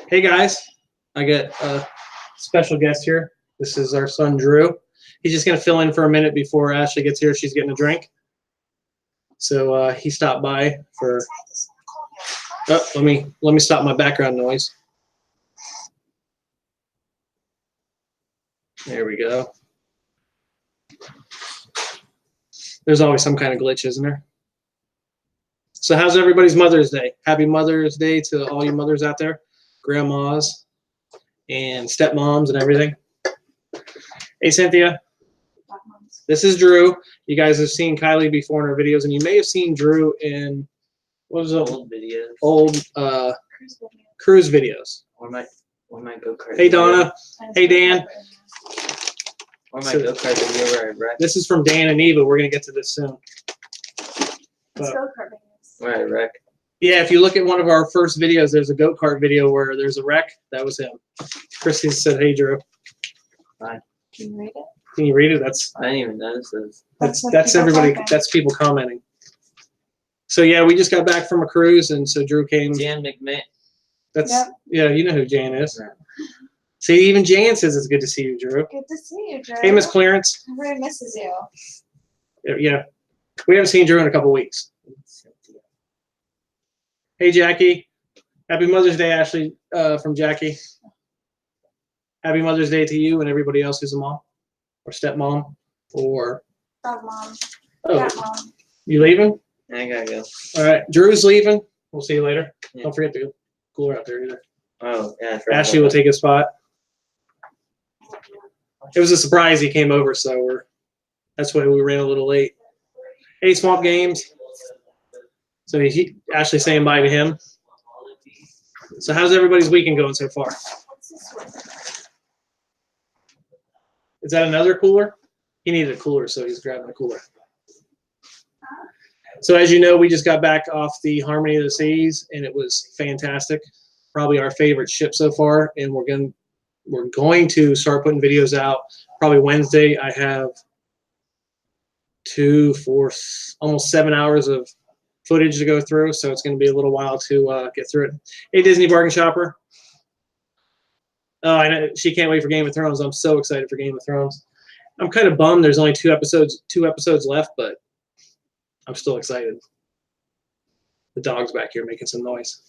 Hey guys, I got a special guest here. This is our son Drew. He's just gonna fill in for a minute before Ashley gets here. She's getting a drink. So he stopped by for. Oh, let me stop my background noise. There we go. There's always some kind of glitch, isn't there? So how's everybody's Mother's Day? Happy Mother's Day to all you mothers out there, grandmas and stepmoms and everything. Hey Cynthia, this is Drew. You guys have seen Kylie before in her videos, and you may have seen Drew in what was it? Old videos. Old cruise videos. Or my go-kart. Hey Donna. Hey Dan. Or my go-kart video where I wrecked. This is from Dan and Eva. We're gonna get to this soon. But, Where I wrecked. yeah, if you look at one of our first videos, there's a go-kart video where there's a wreck. That was him. Christy said, "Hey Drew." Hi. Can you read it? Can you read it? That's I didn't even notice this. that's everybody. That's people commenting. So yeah, we just got back from a cruise, and so Drew came. Jan McMahon. That's Yep. yeah, you know who Jan is. See, even Jan says it's good to see you, Drew. Good to see you, Drew. Hey, Miss Clarence. Everybody misses you. Yeah, we haven't seen Drew in a couple weeks. Hey, Jackie. Happy Mother's Day, Ashley, from Jackie. Happy Mother's Day to you and everybody else who's a mom or stepmom or. Dog mom. Oh, Cat mom. you leaving? I gotta go. All right, Drew's leaving. We'll see you later. Yeah. Don't forget to cool her out there either. Oh, yeah. I forgot Ashley about will take his spot. It was a surprise he came over, so that's why we ran a little late. Hey, Swamp Games. So Ashley saying bye to him. So how's everybody's weekend going so far? What's this one? Is that another cooler? He needed a cooler, so he's grabbing a cooler. So as you know, we just got back off the Harmony of the Seas, and it was fantastic. Probably our favorite ship so far, and we're going to start putting videos out probably Wednesday. I have 2, 4, almost 7 hours of footage to go through, so it's going to be a little while to get through it. Hey, Disney Bargain Shopper. Oh, I know she can't wait for Game of Thrones. I'm so excited for Game of Thrones. I'm kind of bummed there's only two episodes left, but I'm still excited. The dog's back here making some noise.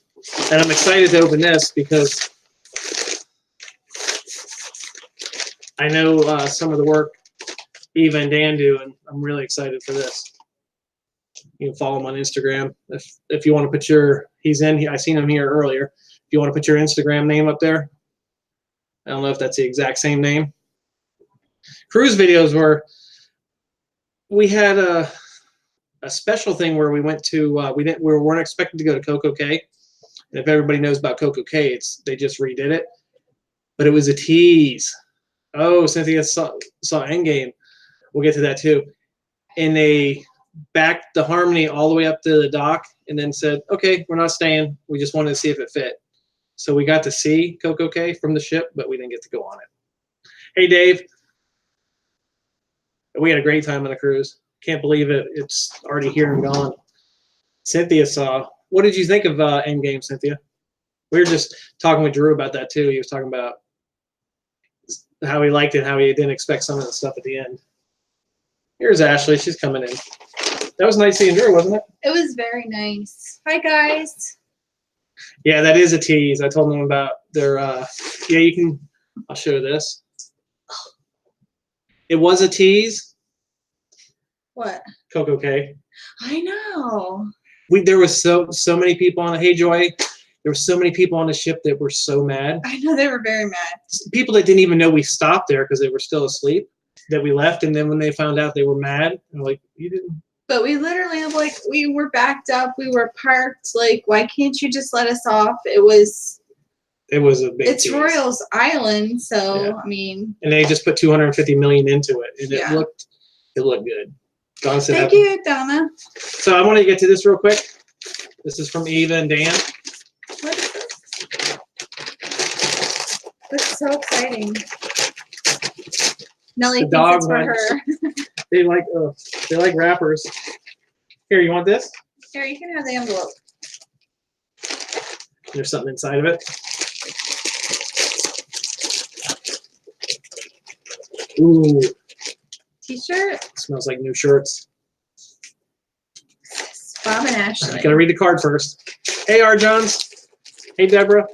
And I'm excited to open this because I know some of the work Eva and Dan do, and I'm really excited for this. You can follow him on Instagram. If you want to put he's in here. I seen him here earlier. If you want to put your Instagram name up there. I don't know if that's the exact same name. Cruise videos we had a special thing where we went to, we weren't expected to go to Coco Cay. And if everybody knows about Coco Cay, they just redid it. But it was a tease. Oh, Cynthia saw Endgame. We'll get to that too. And they backed the Harmony all the way up to the dock and then said, okay, we're not staying. We just wanted to see if it fit. So we got to see Coco Cay from the ship, but we didn't get to go on it. Hey, Dave. We had a great time on the cruise. Can't believe it. It's already here and gone. Cynthia saw. What did you think of Endgame, Cynthia? We were just talking with Drew about that too. He was talking about how he liked it, how he didn't expect some of the stuff at the end. Here's Ashley. She's coming in. That was nice seeing Drew, wasn't it? It was very nice. Hi, guys. Yeah, that is a tease. I told them about their, yeah, you can, I'll show this. It was a tease. What? Coco Cay. I know. There was so many people on the, hey Joy, there were so many people on the ship that were so mad. I know, they were very mad. People that didn't even know we stopped there because they were still asleep, that we left, and then when they found out, they were mad. And like, you didn't. But we literally, like, we were backed up. We were parked. Like, why can't you just let us off? It was a big It's tease. Royals Island, so, Yeah. I mean. And they just put $250 million into it, and Yeah. it looked good. Donna said Thank you, Donna. So I want to get to this real quick. This is from Eva and Dan. What is this? That's so exciting. Nelly The thinks dog it's for likes- her. They like wrappers. Here, you want this? Here, you can have the envelope. There's something inside of it. Ooh, T-shirt. smells like new shirts. Bob and Ashley. Gotta read the card first. Hey, R. Johns. Hey, Deborah.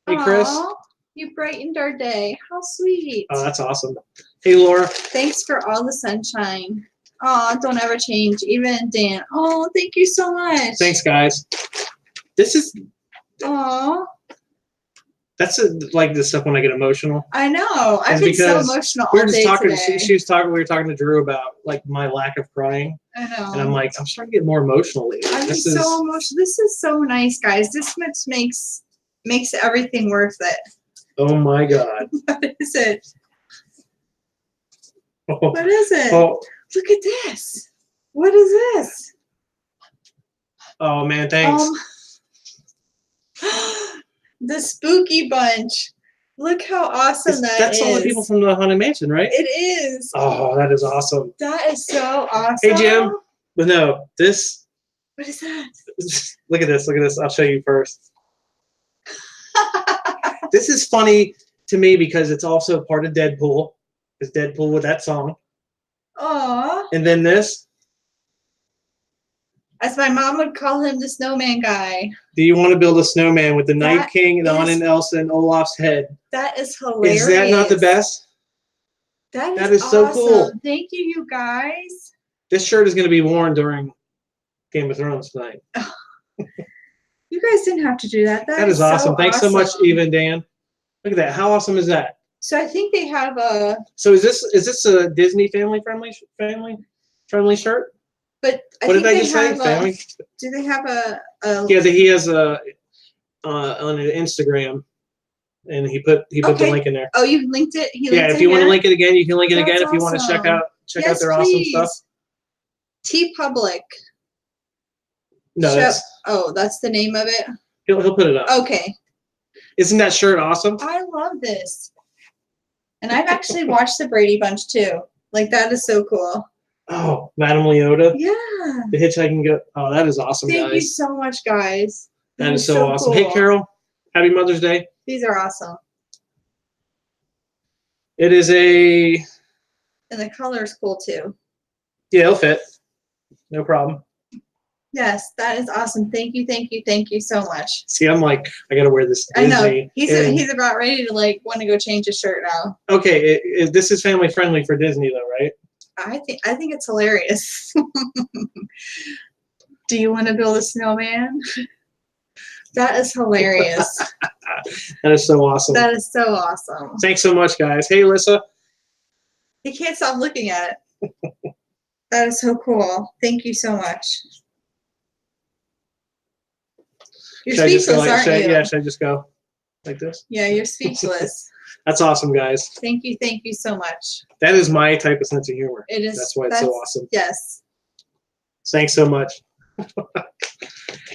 Hey, Chris. Aw, you brightened our day. How sweet. Oh, that's awesome. Hey, Laura. Thanks for all the sunshine. Oh, don't ever change. Even Dan. Oh, thank you so much. Thanks, guys. This is Aw, that's like the stuff when I get emotional. I know. I've It's been so because emotional We all were just day talking. today. She was talking. We were talking to Drew about like my lack of crying, I know. and I'm like, I'm starting to get more emotional lately. I'm This so is emotional. This is so nice, guys. This much makes everything worth it. oh my god. What is it? Oh, What is it? oh, Look at this. What is this? oh man, thanks. The Spooky Bunch. Look how awesome That's is. all the people from the Haunted Mansion, right? It is. Oh, that is awesome. That is so awesome. Hey, Jim. But no, this. What is that? Look at this. Look at this. I'll show you first. This is funny to me because it's also part of Deadpool. It's Deadpool with that song. Aw. And then this. As my mom would call him, the snowman guy. Do you want to build a snowman with the Night That King and Anna is- and Elsa and Olaf's head? That is hilarious. Is that not the best? That is so awesome. cool. Thank you, you guys. This shirt is going to be worn during Game of Thrones tonight. You guys didn't have to do that. That is awesome. Thanks so much, Eva and Dan. Look at that. How awesome is that? So I think they have a, So is this a Disney family friendly shirt? but I What think did I they just say? have Family? do they have a Yeah, he has a on an Instagram, and he put the Okay. link in there. oh, you linked it? He Yeah, linked if it you want to here? link it again, you can link it That's again. If you want to check awesome. out Yes, their awesome please. stuff. TeePublic. No, That's the name of it. he'll put it up. Okay. Isn't that shirt awesome? I love this. And I've actually watched the Brady Bunch too. Like that is so cool. Oh, Madame Leota, Yeah. the Hitchhiking Go. Oh, that is awesome, Thank you guys. so much, guys. That is so awesome. Hey, cool. Carol, happy Mother's Day. These are awesome. It is a And the color is cool too. yeah, it'll fit. No problem. Yes, that is awesome. Thank you so much. See, I'm like, I gotta wear this I know Disney. and- he's about ready to like want to go change his shirt now. Okay, this is family friendly for Disney though, right? I think it's hilarious. Do you want to build a snowman? That is hilarious. That is so awesome. That is so awesome. Thanks so much, guys. Hey, Alyssa. He can't stop looking at it. That is so cool. Thank you so much. You're Should I just go speechless, aren't you? Yeah, should I just go like this? Yeah, you're speechless. That's awesome, guys. Thank you so much. That is my type of sense of humor. It is. That's why it's so awesome. Yes. Thanks so much.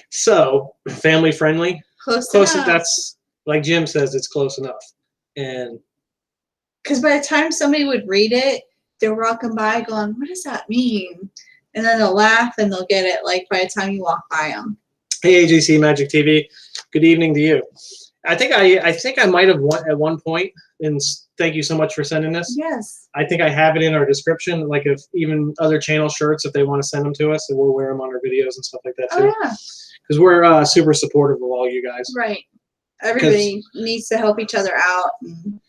So, family friendly. Close Close. enough. That's like Jim says, it's close enough. And Because by the time somebody would read it, they're walking by going, what does that mean? And then they'll laugh and they'll get it like by the time you walk by them. hey, AJC Magic TV. Good evening to you. I think I might have won at one point, and thank you so much for sending this. Yes. I think I have it in our description, like if even other channel shirts, if they want to send them to us, and we'll wear them on our videos and stuff like that too. Oh, yeah. Because we're super supportive of all you guys. Right. Everybody needs to help each other out.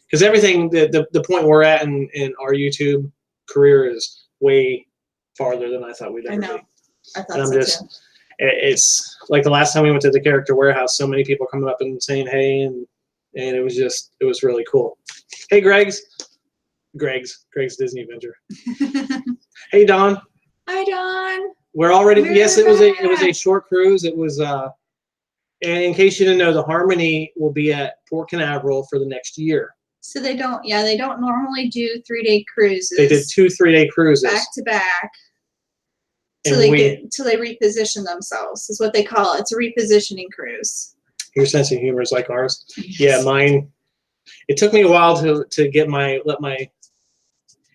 Because everything, the point we're at in our YouTube career is way farther than I thought we'd ever I know. be. I thought And I'm so just, too. it's like the last time we went to the Character Warehouse, so many people coming up and saying hey, and it was really cool. Hey, Greg's Disney Adventure. Hey, Don. Hi, Don. We're already We're yes, it was a back. short cruise. It was and in case you didn't know, the Harmony will be at Port Canaveral for the next year. So they don't normally do 3-day cruises. They did 2 3-day cruises. back to back. And Till they reposition themselves is what they call it. It's a repositioning cruise. Your sense of humor is like ours. Yeah, mine. It took me a while to let my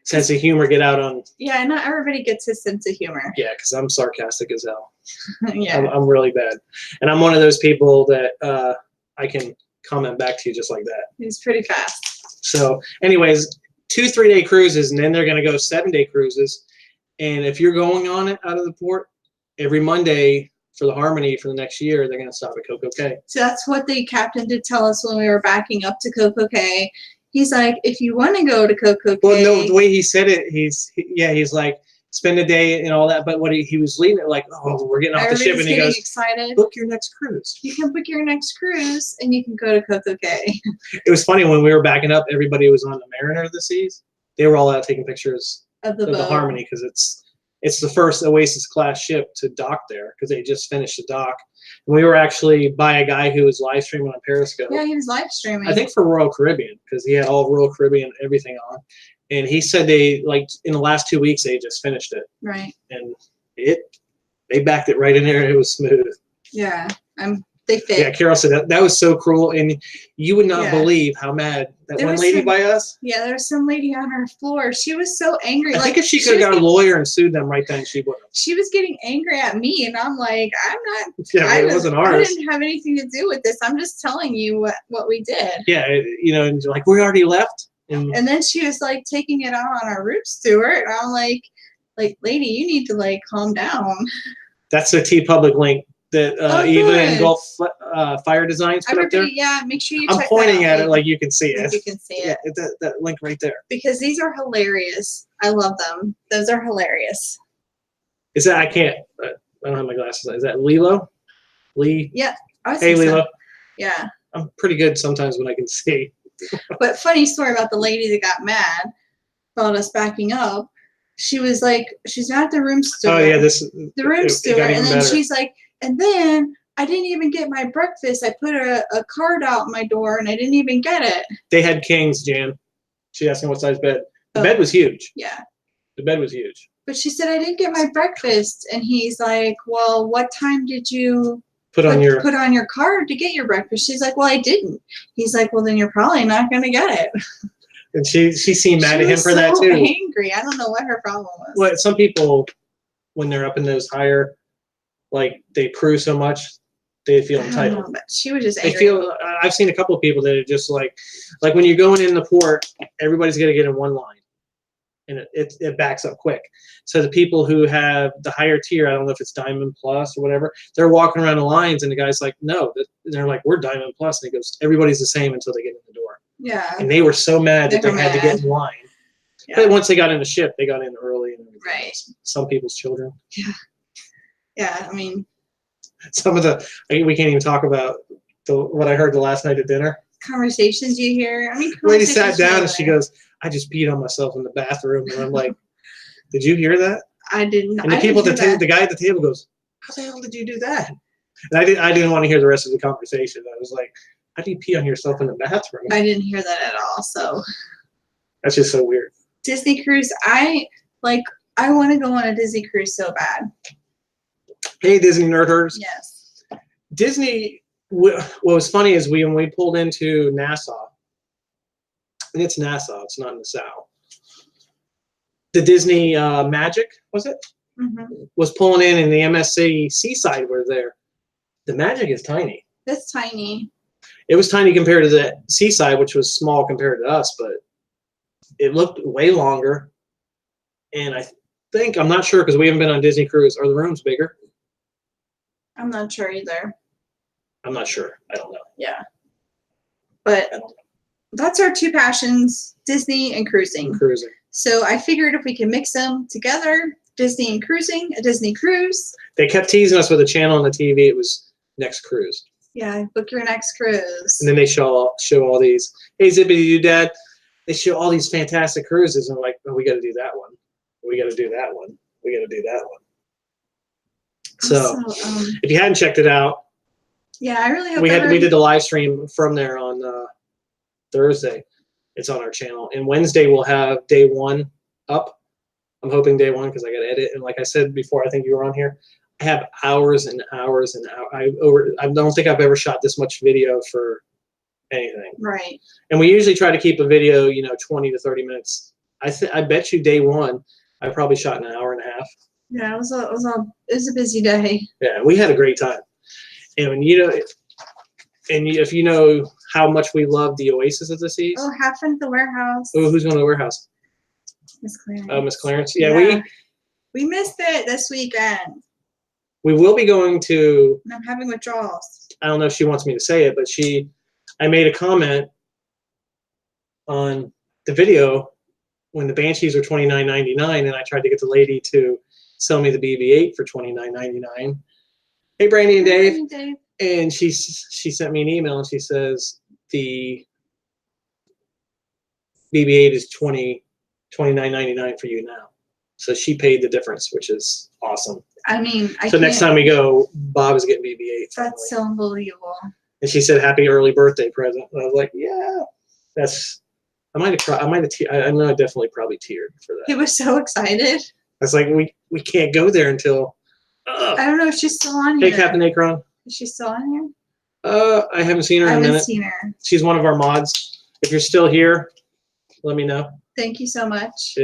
sense of humor get out on. Yeah, not everybody gets his sense of humor. Yeah, because I'm sarcastic as hell. Yeah. I'm really bad, and I'm one of those people that I can comment back to you just like that. He's pretty fast. So, anyways, 2 3-day cruises, and then they're going to go 7-day cruises. And if you're going on it out of the port, every Monday for the Harmony for the next year, they're going to stop at Coco Cay. So that's what the captain did tell us when we were backing up to Coco Cay. He's like, if you want to go to Coco Cay. Well, no, the way he said it, he's like, spend a day and all that. But what he was leading it like, oh, we're getting off the ship, and he goes, excited. Book your next cruise. You can book your next cruise, and you can go to Coco Cay. It was funny when we were backing up, everybody was on the Mariner of the Seas. They were all out taking pictures of the Harmony because it's the first Oasis class ship to dock there because they just finished the dock. And we were actually by a guy who was live streaming on Periscope. Yeah, he was live streaming. I think for Royal Caribbean because he had all Royal Caribbean everything on. And he said they, like, in the last 2 weeks, they just finished it. Right. And they backed it right in there. It was smooth. Yeah. They fit. Yeah, Carol said that was so cruel. And you would not believe how mad that one lady by us. Yeah, there was some lady on our floor. She was so angry. I think if she could have got a lawyer and sued them right then, she would have. She was getting angry at me, and I'm like, I'm not. Yeah, it wasn't ours. I didn't have anything to do with this. I'm just telling you what we did. Yeah, and like, we already left. And then she was like taking it out on our room steward. And I'm like, lady, you need to like calm down. That's the TeePublic link that Eva and EngulfFireDesigns put up there. Yeah, make sure you I'm check pointing that out. at it like you can see it. You can see it. That link right there. Because these are hilarious. I love them. Those are hilarious. Is that, I can't, I don't have my glasses on. Is that Lilo? Lee? Yeah. Hey, Lilo. Yeah. I'm pretty good sometimes when I can see. But funny story about the lady that got mad about us backing up. She was like, she's not the room steward. Oh, yeah, the room steward. And then she's like, and then I didn't even get my breakfast. I put a card out my door and I didn't even get it. They had kings, Jan. She asked me what size bed. The bed was huge. Yeah. The bed was huge. But she said, I didn't get my breakfast. And he's like, well, what time did you put on your card to get your breakfast? She's like, well, I didn't. He's like, well, then you're probably not going to get it. And she seemed mad at him for that too. Angry. I don't know what her problem was. Well, some people, when they're up in those higher, like they cruise so much, they feel entitled. But she was just angry. I've seen a couple of people that are just like when you're going in the port, everybody's going to get in one line, and it backs up quick. So the people who have the higher tier, I don't know if it's Diamond Plus or whatever, they're walking around the lines, and the guy's like, no, and they're like, we're Diamond Plus, and he goes, everybody's the same until they get in the door. Yeah. And they were so mad that they had to get in line. Yeah. But once they got in the ship, they got in early. And right. Some people's children. Yeah. Yeah, I mean. We can't even talk about what I heard the last night at dinner. Conversations you hear. I mean, lady sat down and she goes, I just peed on myself in the bathroom. And I'm like, did you hear that? I didn't. And the guy at the table goes, how the hell did you do that? And I didn't want to hear the rest of the conversation. I was like, how do you pee on yourself in the bathroom? I didn't hear that at all. So that's just so weird. Disney cruise. I want to go on a Disney cruise so bad. Hey, Disney nerd herders. Yes. Disney. What was funny is when we pulled into Nassau, and it's Nassau, it's not Nassau. The Disney Magic, was it? Mm-hmm. Was pulling in, and the MSC Seaside were there. The Magic is tiny. That's tiny. It was tiny compared to the Seaside, which was small compared to us, but it looked way longer. And I'm not sure because we haven't been on Disney cruise. Are the rooms bigger? I'm not sure either. I'm not sure. I don't know. Yeah. But that's our two passions, Disney and cruising. So I figured if we can mix them together, Disney and cruising, a Disney cruise. They kept teasing us with a channel on the TV. It was next cruise. Yeah, book your next cruise. And then they show all these. Hey, Zippity Doo Dad. They show all these fantastic cruises, and like, oh, we got to do that one. We got to do that one. We got to do that one. So, if you hadn't checked it out, yeah, I really hope we did the live stream from there on Thursday. It's on our channel, and Wednesday we'll have day one up. I'm hoping day one because I got to edit, and like I said before, I think you were on here. I have hours and hours and hours. I don't think I've ever shot this much video for anything. Right. And we usually try to keep a video, 20 to 30 minutes. I bet you day one, I probably shot an hour and a half. Yeah, it was a busy day. Yeah, we had a great time. And if you know how much we love the Oasis of the Seas. Oh, have fun at the warehouse. Oh, who's going to the warehouse? Miss Clarence. Oh, Miss Clarence. Yeah, we missed it this weekend. we will be going to. And I'm having withdrawals. I don't know if she wants me to say it, but I made a comment on the video when the Banshees were $29.99, and I tried to get the lady to sell me the BB-8 for $29.99. Hey, Brandy and Dave. Hey, Dave. And she sent me an email, and she says the BB-8 is $29.99 for you now. So she paid the difference, which is awesome. I mean, so next time we go, Bob is getting BB-8. That's so unbelievable. And she said, "Happy early birthday present." And I was like, "Yeah, that's." I might have cried. I know I definitely probably teared for that. He was so excited. It's like we can't go there until. I don't know if she's still on here. Hey, Captain Akron. Is she still on here? I haven't seen her in a minute. I haven't seen her. She's one of our mods. If you're still here, let me know. Thank you so much.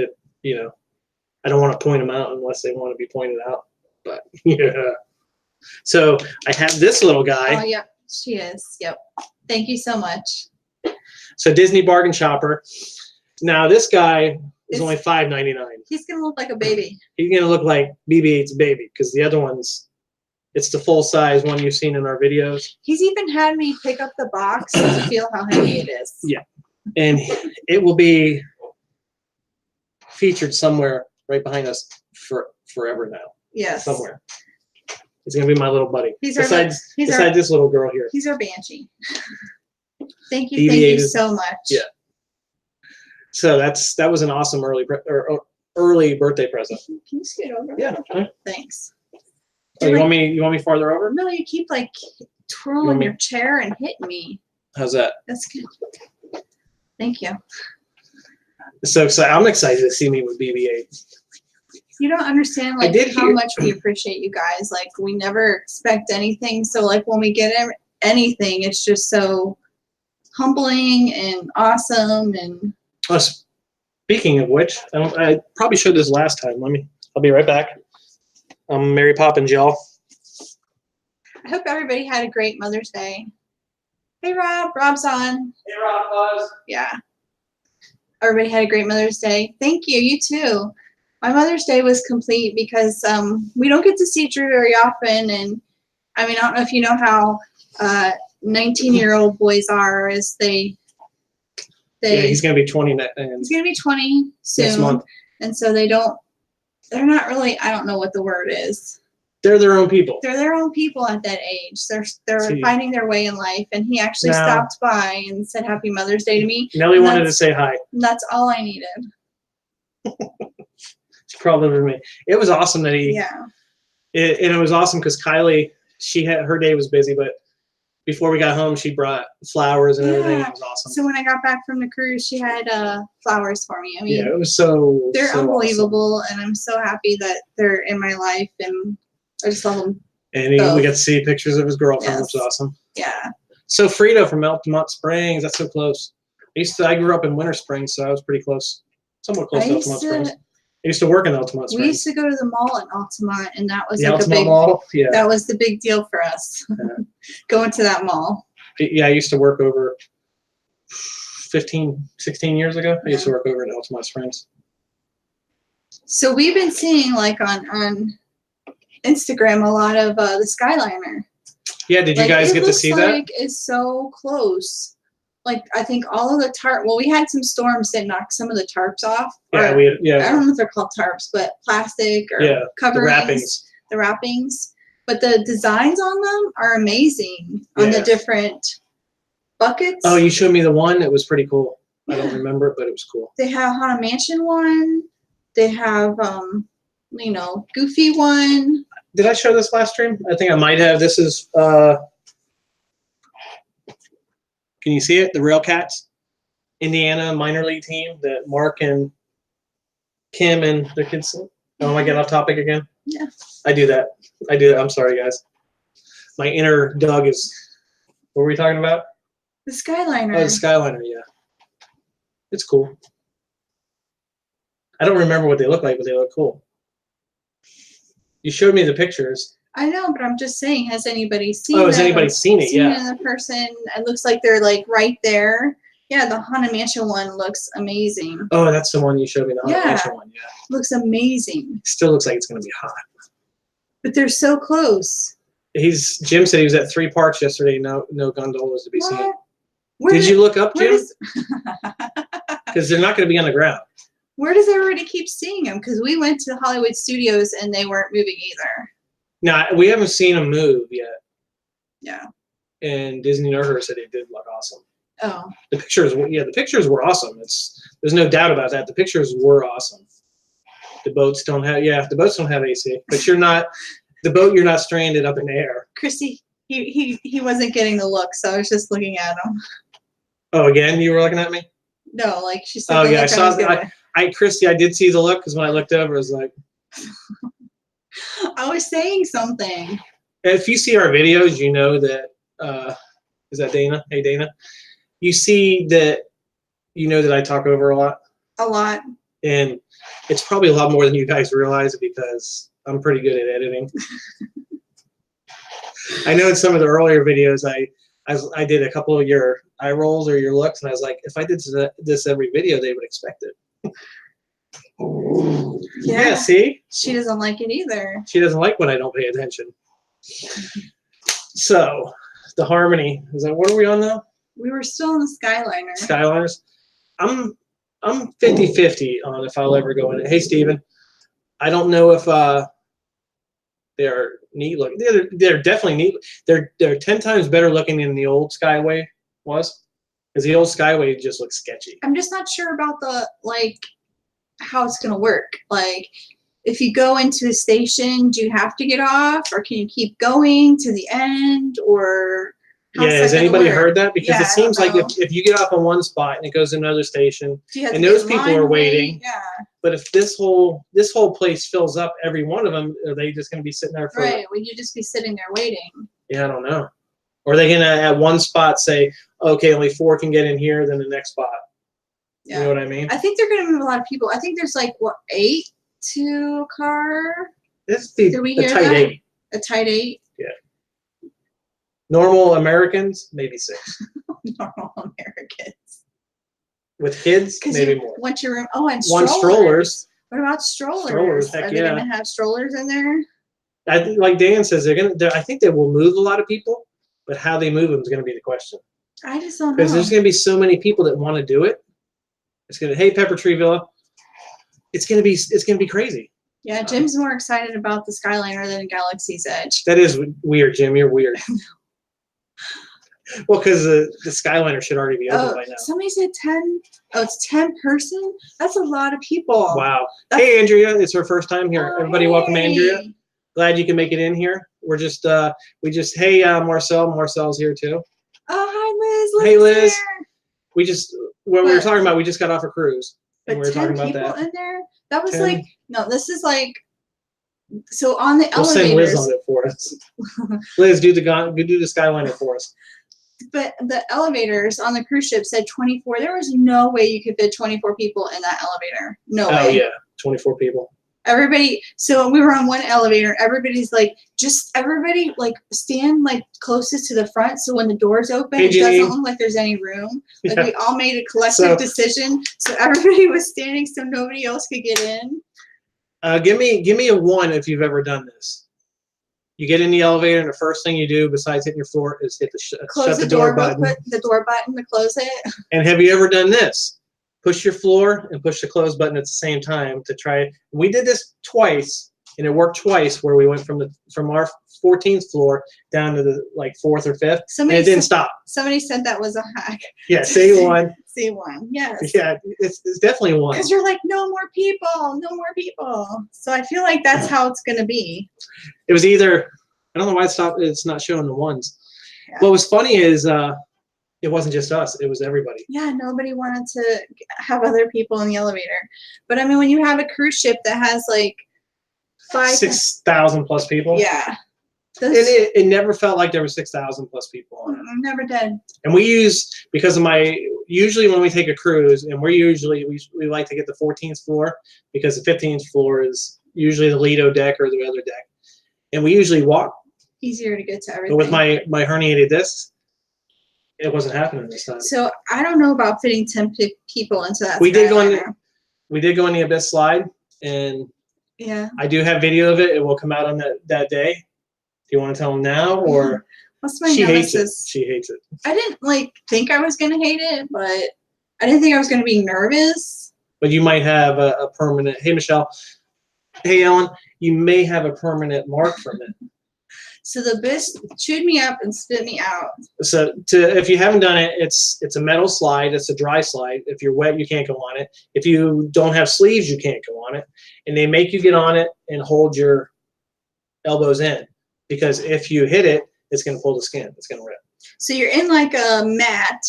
I don't want to point them out unless they want to be pointed out. But yeah. So I have this little guy. Oh, yep, she is. Yep. Thank you so much. So Disney Bargain Shopper. Now this guy is only $5.99. He's gonna look like a baby. He's gonna look like BB-8's baby because the other ones, it's the full size one you've seen in our videos. He's even had me pick up the box to feel how heavy it is. Yeah, and it will be featured somewhere right behind us forever now. Yes. Somewhere. He's gonna be my little buddy. Besides this little girl here. He's our Banshee. Thank you so much. Yeah. So that was an awesome early birthday present. Can you scoot over? Yeah. Thanks. Oh, you want me farther over? No, you keep like twirling your chair and hitting me. How's that? That's good. Thank you. So I'm excited to see me with BB-8. You don't understand how much we appreciate you guys. Like we never expect anything. So like when we get anything, it's just so humbling and awesome. And speaking of which, I probably showed this last time. I'll be right back. I'm Mary Poppins, y'all. I hope everybody had a great Mother's Day. Hey, Rob. Rob's on. Hey, Rob. Buzz. Yeah. Everybody had a great Mother's Day. Thank you. You too. My Mother's Day was complete because we don't get to see Drew very often. And I mean, I don't know if you know how 19-year-old boys are as yeah, he's going to be 20. He's going to be 20 soon. Next month. And so they're not really, I don't know what the word is. They're their own people. They're their own people at that age. They're finding their way in life. And he actually stopped by and said Happy Mother's Day to me. Nellie wanted to say hi. And that's all I needed. She crawled over to me. It was awesome that he. Yeah. And it was awesome because Kylie, her day was busy, but before we got home, she brought flowers and everything. It was awesome. So when I got back from the cruise, she had flowers for me. I mean, yeah, it was so. They're so unbelievable, awesome. And I'm so happy that they're in my life, and I just love them. And we got to see pictures of his girlfriend, which was awesome. Yeah. So Frito from Altamont Springs, that's so close. I grew up in Winter Springs, so I was pretty close, somewhat close to Altamont Springs. I used to work in Altamont Springs. We used to go to the mall in Altamont, and that was the like Altamont a big mall. Yeah. That was the big deal for us. Yeah. Going to that mall. Yeah, I used to work over 16 years ago. I used to work over in Altamont Springs. So we've been seeing like on Instagram a lot of the Skyliner. Yeah, did you guys get to see that? It's so close. Like I think all of the we had some storms that knocked some of the tarps off. Yeah, I don't know if they're called tarps, but plastic or coverings. The wrappings. But the designs on them are amazing on the different buckets. Oh, you showed me the one. It was pretty cool. I don't remember it, but it was cool. They have Haunted Mansion one. They have Goofy one. Did I show this last stream? I think I might have. This is can you see it? The Rail Cats, Indiana minor league team that Mark and Kim and their kids. Oh, am I getting off topic again? Yeah. I do that. I'm sorry, guys. My inner Doug is. What were we talking about? The Skyliner. Oh, the Skyliner. Yeah. It's cool. I don't remember what they look like, but they look cool. You showed me the pictures. I know, but I'm just saying, has anybody seen Oh, has them? anybody seen it? Seen Yeah. it in person? It looks like they're like right there. Yeah, the Haunted Mansion one looks amazing. Oh, that's the one you showed me, the Haunted Yeah. Mansion one. Yeah. Looks amazing. Still looks like it's going to be hot. But they're so close. Jim said he was at 3 parks yesterday. No gondolas to be seen. What? Where Did you look up, where Jim? does Because they're not going to be on the ground. where does everybody keep seeing them? Because we went to Hollywood Studios and they weren't moving either. No, we haven't seen them move yet. Yeah. And Disney Nerd said it did look awesome. Oh. The pictures were awesome. There's no doubt about that. The pictures were awesome. The boats don't have AC, but you're not stranded up in the air. Chrissy, he wasn't getting the look, so I was just looking at him. Oh, again, you were looking at me? No, like she said. Oh the yeah, I look saw was that. giving. Christy, I did see the look because when I looked over, I was like, I was saying something. if you see our videos, you know that is that Dana? Hey Dana. You see that that I talk over a lot. A lot. And it's probably a lot more than you guys realize because I'm pretty good at editing. I know in some of the earlier videos I did a couple of your eye rolls or your looks, and I was like, if I did this every video, they would expect it. Yeah, see? She doesn't like it either. She doesn't like when I don't pay attention. So, the Harmony, what are we on now? We were still in the Skyliner. Skyliners. I'm 50-50 on if I'll ever go in it. Hey, Steven. I don't know if they're neat looking. They're definitely neat. They're 10 times better looking than the old Skyway was. Because the old Skyway just looks sketchy. I'm just not sure about how it's gonna work. Like, if you go into a station, do you have to get off, or can you keep going to the end, or how's Has that gonna anybody work? heard that? Because Yeah, it seems I like don't know. if you get off on one spot and it goes to another station, Do you have and to those get in people line are and wait? waiting. Yeah. But if this whole place fills up, every one of them, are they just going to be sitting there for? Right. Would you just be sitting there waiting? Yeah, I don't know. Or are they going to at one spot say, okay, only 4 can get in here, then the next spot? Yeah. You know what I mean? I think they're going to move a lot of people. I think there's 8 to a car. This Did is we a hear tight that? 8. A tight 8. Yeah. Normal Americans, maybe 6. Normal Americans. With kids, maybe more. Once your room. Oh, and One strollers. What about strollers? Strollers, heck Are they yeah. going to have strollers in there? I think, like Dan says, I think they will move a lot of people, but how they move them is going to be the question. I just don't know. Because there's going to be so many people that want to do it. Hey, Pepper Tree Villa. It's going to be crazy. Yeah, Jim's more excited about the Skyliner than Galaxy's Edge. That is weird, Jim. You're weird. Well, because the Skyliner should already be open by now. Somebody said 10. Oh, it's 10 person? That's a lot of people. Wow. Hey, Andrea. It's her first time here. Oh, Everybody welcome hey. Andrea. Glad you can make it in here. Hey, Marcel. Marcel's here too. Oh, hi, Liz. Hey, Liz. There. We were talking about, we just got off a cruise. But And we were 10 talking about people that. in there? That was 10. this is so on the We'll send elevators. Liz on it for us. Liz, do the Skyliner for us. But the elevators on the cruise ship said 24. There was no way you could fit 24 people in that elevator. No way. Oh, yeah. 24 people. Everybody, so we were on one elevator. Everybody's everybody stand closest to the front. So when the doors open, it doesn't look like there's any room. Yeah. We all made a collective decision. So everybody was standing so nobody else could get in. Give me a 1 if you've ever done this. You get in the elevator, and the first thing you do, besides hitting your floor, is hit shut the door button. Put the door button to close it. And have you ever done this? Push your floor and push the close button at the same time to try it. We did this twice, and it worked twice, where we went from our 14th floor down to the 4th or 5th, and it didn't stop. Somebody said that was a hack. Yeah, say 1. Say 1, yes. Yeah, it's definitely 1. Because you're no more people, no more people. So I feel like that's how it's going to be. It was either, I don't know why it's not showing the 1s. Yeah. What was funny is it wasn't just us, it was everybody. Yeah, nobody wanted to have other people in the elevator. But I mean, when you have a cruise ship that has 6,000 plus people. Yeah. It never felt like there were 6,000 plus people on it. Never did. And we usually when we take a cruise, and we like to get the 14th floor, because the 15th floor is usually the Lido deck or the other deck. and we usually walk. Easier to get to everything. But with my herniated discs, it wasn't happening this time. So I don't know about fitting 10 people into that. We did Skyliner. we did go on the Abyss slide, and Yeah. I do have video of it. It will come out on that day. Do you want to tell them now, or What's my she hates it? nemesis? She hates it. I didn't think I was gonna hate it, but I didn't think I was gonna be nervous. But you might have a permanent. Hey, Michelle. Hey, Ellen. You may have a permanent mark from it. So the Abyss chewed me up and spit me out. So if you haven't done it, it's a metal slide. It's a dry slide. If you're wet, you can't go on it. If you don't have sleeves, you can't go on it. And they make you get on it and hold your elbows in, because if you hit it, it's going to pull the skin. It's going to rip. So you're in like a mat.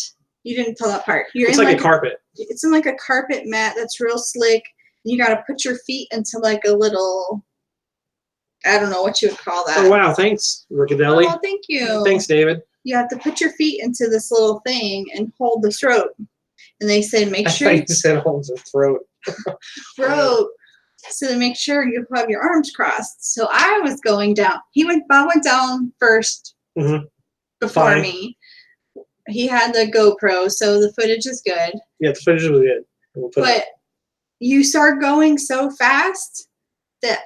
You didn't tell that part. You're It's in like a carpet. It's in like a carpet mat that's real slick. You got to put your feet into like a little, I don't know what you would call that. Oh, wow. Thanks, Rickadelli. Oh, thank you. Thanks, David. You have to put your feet into this little thing and hold the throat. And they said, make I sure thought you said hold the throat. throat. So to make sure you have your arms crossed. So I was going down. Bob went down first Mhm. before Fine. me. He had the GoPro, so the footage is good. Yeah, the footage was good. We'll put it But up. you start going so fast that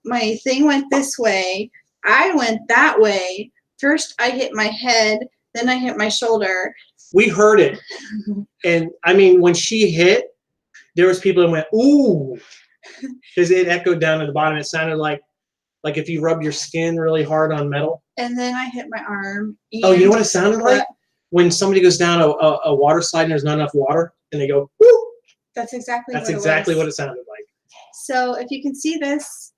my thing went this way. I went that way. First, I hit my head. Then I hit my shoulder. We heard it. And, I mean, when she hit, there was people that went, ooh, because it echoed down at the bottom. It sounded like if you rub your skin really hard on metal. And then I hit my arm. Oh, you know what it sounded like? What? When somebody goes down a water slide and there's not enough water, and they go, woo! That's exactly That's what exactly it was. what it sounded like. So if you can see this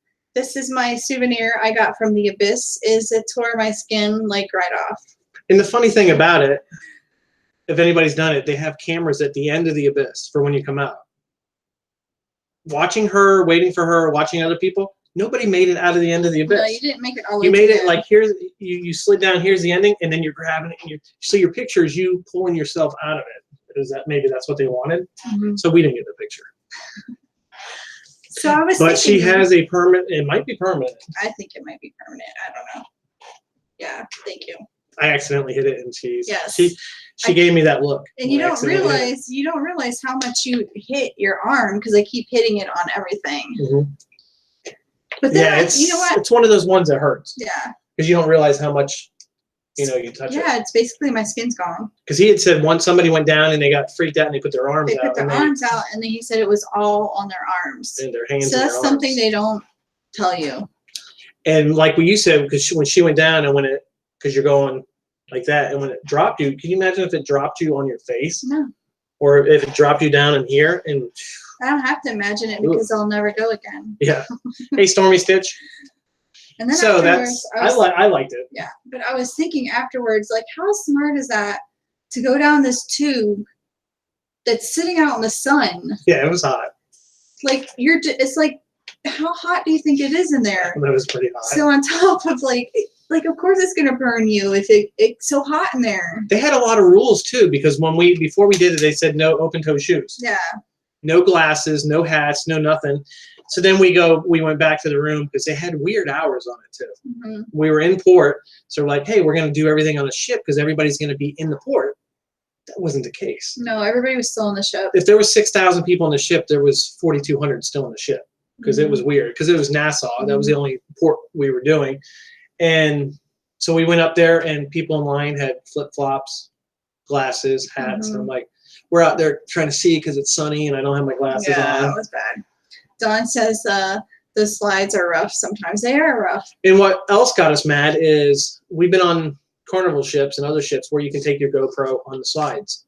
is my souvenir I got from the Abyss. It tore my skin like right off. And the funny thing about it, if anybody's done it, they have cameras at the end of the Abyss for when you come out. Watching her, waiting for her, watching other people, nobody made it out of the end of the Abyss. No, you didn't make it all the way You made to it the like here's you slid down. Here's the ending, and then you're grabbing it. And so your picture is you pulling yourself out of it. Is that maybe that's what they wanted? Mhm. So we didn't get the picture. So I was But she thinking, has a permanent. It might be permanent. I think it might be permanent. I don't know. Yeah, thank you. I accidentally hit it, and she I- gave me that look. And you when I don't accidentally hit it. realize how much you hit your arm because I keep hitting it on everything. Mhm. But then Yeah, you know what? it's one of those ones that hurts Yeah. because you don't realize how much you touch it. Yeah, it's basically my skin's gone. Because he had said once somebody went down and they got freaked out and they put their arms They out put their arms out, and then he said it was all on their arms. and their hands. So and that's their something arms. they don't tell you. And like what you said, because when she went down and because you're going like that, and when it dropped you, can you imagine if it dropped you on your face, No, or if it dropped you down in here? And I don't have to imagine it because I'll never go again. yeah, hey Stormy Stitch. And then So afterwards, that's I liked it. yeah, but I was thinking afterwards, like, how smart is that to go down this tube that's sitting out in the sun? Yeah, it was hot. Like it's like, how hot do you think it is in there? That was pretty hot. So on top of like of course it's gonna burn you if it's so hot in there. They had a lot of rules too, because before we did it, they said no open toe shoes, Yeah. no glasses, no hats, no nothing. So then we went back to the room because they had weird hours on it too. Mm-hmm. We were in port, so we're like, hey, we're going to do everything on a ship because everybody's going to be in the port. That wasn't the case. No, everybody was still on the ship. If there was 6,000 people on the ship, there was 4,200 still on the ship because it was weird, because it was Nassau. That was the only port we were doing. And so we went up there and people in line had flip-flops, glasses, hats. And I'm like, we're out there trying to see because it's sunny and I don't have my glasses Yeah, on. that was bad. Dawn says the slides are rough sometimes. They are rough. And what else got us mad is we've been on Carnival ships and other ships where you can take your GoPro on the slides.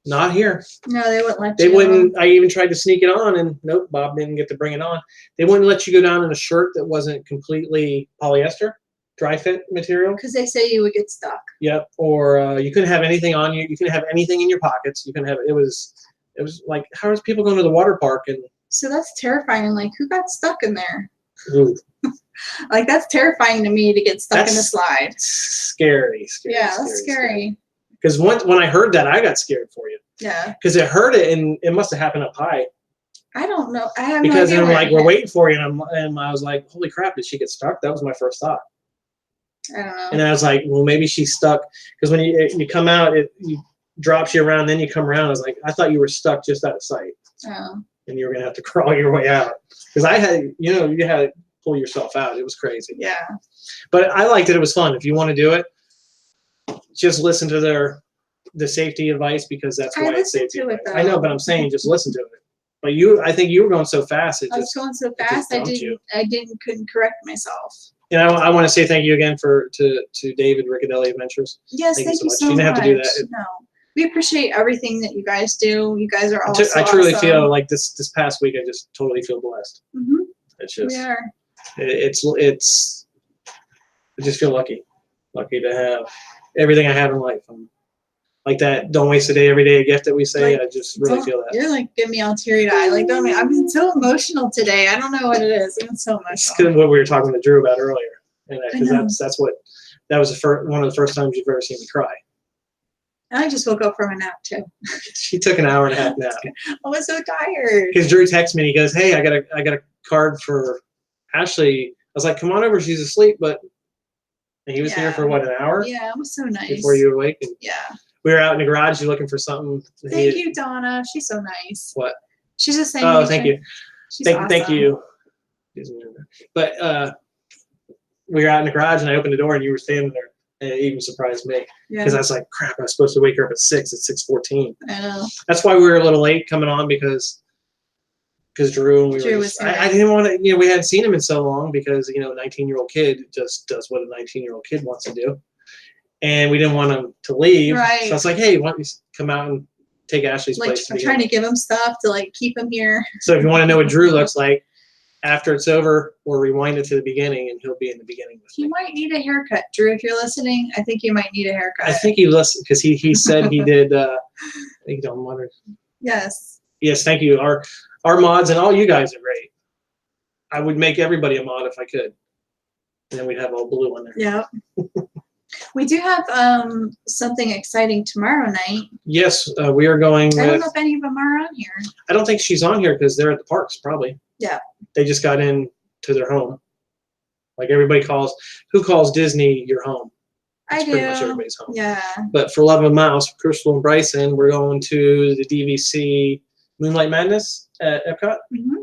Not here. No, they wouldn't let They you. wouldn't. I even tried to sneak it on, and nope, Bob didn't get to bring it on. They wouldn't let you go down in a shirt that wasn't completely polyester, dry fit material. Because they say you would get stuck. Yep. Or you couldn't have anything on you. You couldn't have anything in your pockets. You couldn't have. It was like, how is people going to the water park and? So that's terrifying. Like, who got stuck in there? Ooh, Like, that's terrifying to me to get stuck in the That's slide. scary. Yeah, that's scary. Because when I heard that, I got scared for you. Yeah. Because it heard it, and it must have happened up high. I don't know. I have Because no then idea like where we're it waiting for you, and I was like, holy crap, did she get stuck? That was my first thought. hit. I don't know. And then I was like, well, maybe she's stuck because when you come out, it drops you around, then you come around. I was like, I thought you were stuck just out of sight, Oh. and you were gonna have to crawl your way out because I had, you had to pull yourself out. It was crazy. Yeah. But I liked it. It was fun. If you want to do it, just listen to the safety advice because that's I why it's listened safety to it, advice. though. I know, but I'm saying just listen to it. But I think you were going so fast. I was going so just fast. dumped you. Couldn't correct myself. And I want to say thank you again to David Riccadelli Adventures. Yes, Thank thank you you so so much. You didn't much. have to do that. No, we appreciate everything that you guys do. You guys are all so I truly awesome. feel like this past week I just totally feel blessed. Mm-hmm. It's just We are. it's I just feel lucky to have everything I have in life. Like that, don't waste a day, every day a gift that we say. Like, I just really feel that. You're like giving me all teary-eyed. Like, don't I've been so emotional today. I don't know what it is. I've been so It's emotional. kind of what we were talking to Drew about earlier, and I know. that was one of the first times you've ever seen me cry. And I just woke up from a nap too. She took an hour and a half nap. I was so tired. Because Drew texted me and he goes, "Hey, I got a card for Ashley." I was like, "Come on over, she's asleep." But and he was here for what, an hour? Yeah, it was so nice. Before you awake. And yeah. we were out in the garage. You're looking for something. Thank you, Donna. She's so nice. What? She's just saying. Oh, thank you. She's awesome. Thank you. But we were out in the garage and I opened the door and you were standing there. And it even surprised me because I was like, crap, I was supposed to wake her up at 6. It's 6:14. I know. That's why we were a little late coming on because Drew and Drew was here. I didn't want to, we hadn't seen him in so long because, 19-year-old kid just does what a 19-year-old kid wants to do. And we didn't want him to leave. Right. So I was like, hey, why don't you come out and take Ashley's Like, place? I'm trying to give him stuff to like keep him here. So if you want to know what Drew looks like, after it's over, we'll rewind it to the beginning, and he'll be in the beginning with He me. might need a haircut, Drew. If you're listening, I think you might need a haircut. I think he listened because he said he did. I think he don't wonder. Yes. Yes, thank you. Our mods and all you guys are great. I would make everybody a mod if I could, and then we'd have all blue on there. Yeah. We do have something exciting tomorrow night. Yes, we are going. I don't know if any of them are on here. I don't think she's on here because they're at the parks probably. Yeah. They just got in to their home. Like everybody who calls Disney your home? It's I do. pretty much everybody's home. Yeah. But for Love of Mouse, Crystal and Bryson, we're going to the DVC Moonlight Madness at Epcot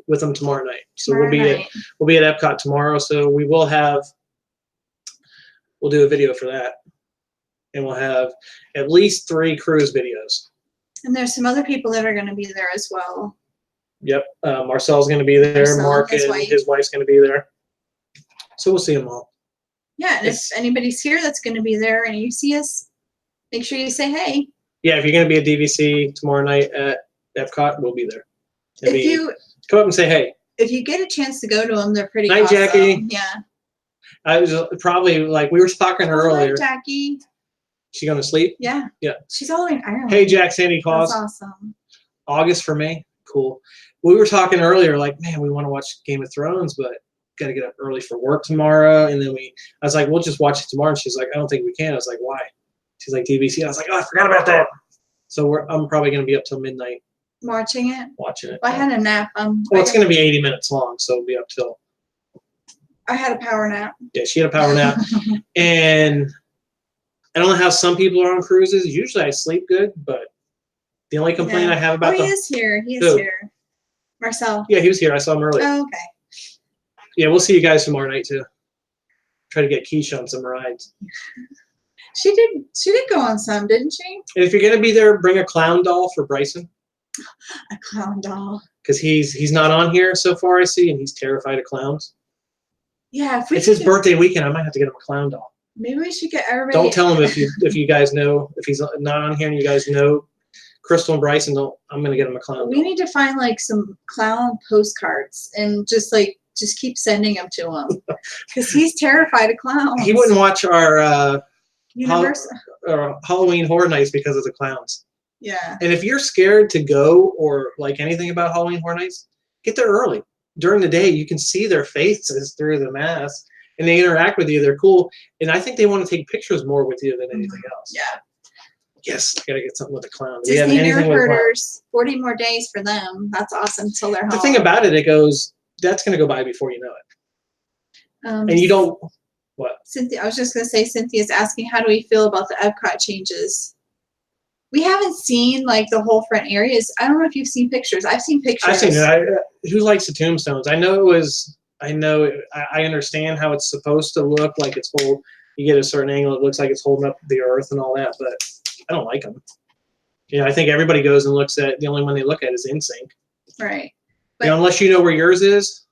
with them tomorrow night. So we'll be at Epcot tomorrow. So we'll do a video for that, and we'll have at least 3 cruise videos. And there's some other people that are going to be there as well. Yep, Marcel's going to be there. Marcel, Mark his and wife. his wife's going to be there. So we'll see them all. Yeah, and if anybody's here that's going to be there and you see us, make sure you say hey. Yeah, if you're going to be at DVC tomorrow night at Epcot, we'll be there. Come up and say hey. If you get a chance to go to them, they're pretty Night, awesome. Jackie. Yeah. I was probably like, we were talking earlier. Hi, Jackie. She going to sleep? Yeah. Yeah. She's all the way in Ireland. Hey, Jack, Sandy calls. That's awesome. August for May. Cool. We were talking earlier, like, man, we want to watch Game of Thrones, but got to get up early for work tomorrow. And then I was like, we'll just watch it tomorrow. And she's like, I don't think we can. I was like, why? She's like, DVC. I was like, oh, I forgot about that. So I'm probably going to be up till midnight. Watching it? Watching it. Well, I had a nap. Well, it's going to be 80 minutes long, so it'll be up till. I had a power nap. Yeah, she had a power nap. And I don't know how some people are on cruises. Usually I sleep good, but the only complaint I have about he is here. He is here. Marcel. Yeah, he was here. I saw him earlier. Oh, okay. Yeah, we'll see you guys tomorrow night too. Try to get Keisha on some rides. She did go on some, didn't she? And if you're gonna be there, bring a clown doll for Bryson. A clown doll. Because he's not on here so far, I see, and he's terrified of clowns. Yeah, it's his birthday weekend. I might have to get him a clown doll. Maybe we should get everybody. Don't tell him if you guys know, if he's not on here and you guys know Crystal and Bryson. I'm gonna get him a clown doll. We need to find like some clown postcards and just keep sending them to him because he's terrified of clowns. He wouldn't watch our Halloween Horror Nights because of the clowns. Yeah. And if you're scared to go or like anything about Halloween Horror Nights, get there early. During the day, you can see their faces through the mask, and they interact with you. They're cool, and I think they want to take pictures more with you than anything else. Yeah. Yes, I gotta get something with a clown. Do we have Disney anything Nerd with a clown? Herders, 40 more days for them. That's awesome till they're home. The thing about it, it goes. That's gonna go by before you know it, and you don't. What? Cynthia, I was just gonna say, Cynthia's asking, how do we feel about the Epcot changes? We haven't seen like the whole front areas. I don't know if you've seen pictures. I've seen pictures. I've seen it. Who likes the tombstones? I know it was. I understand how it's supposed to look, like it's hold. You get a certain angle, it looks like it's holding up the earth and all that, but I don't like them. You know, I think everybody goes and looks at, the only one they look at is InSync. Right. You know, unless you know where yours is.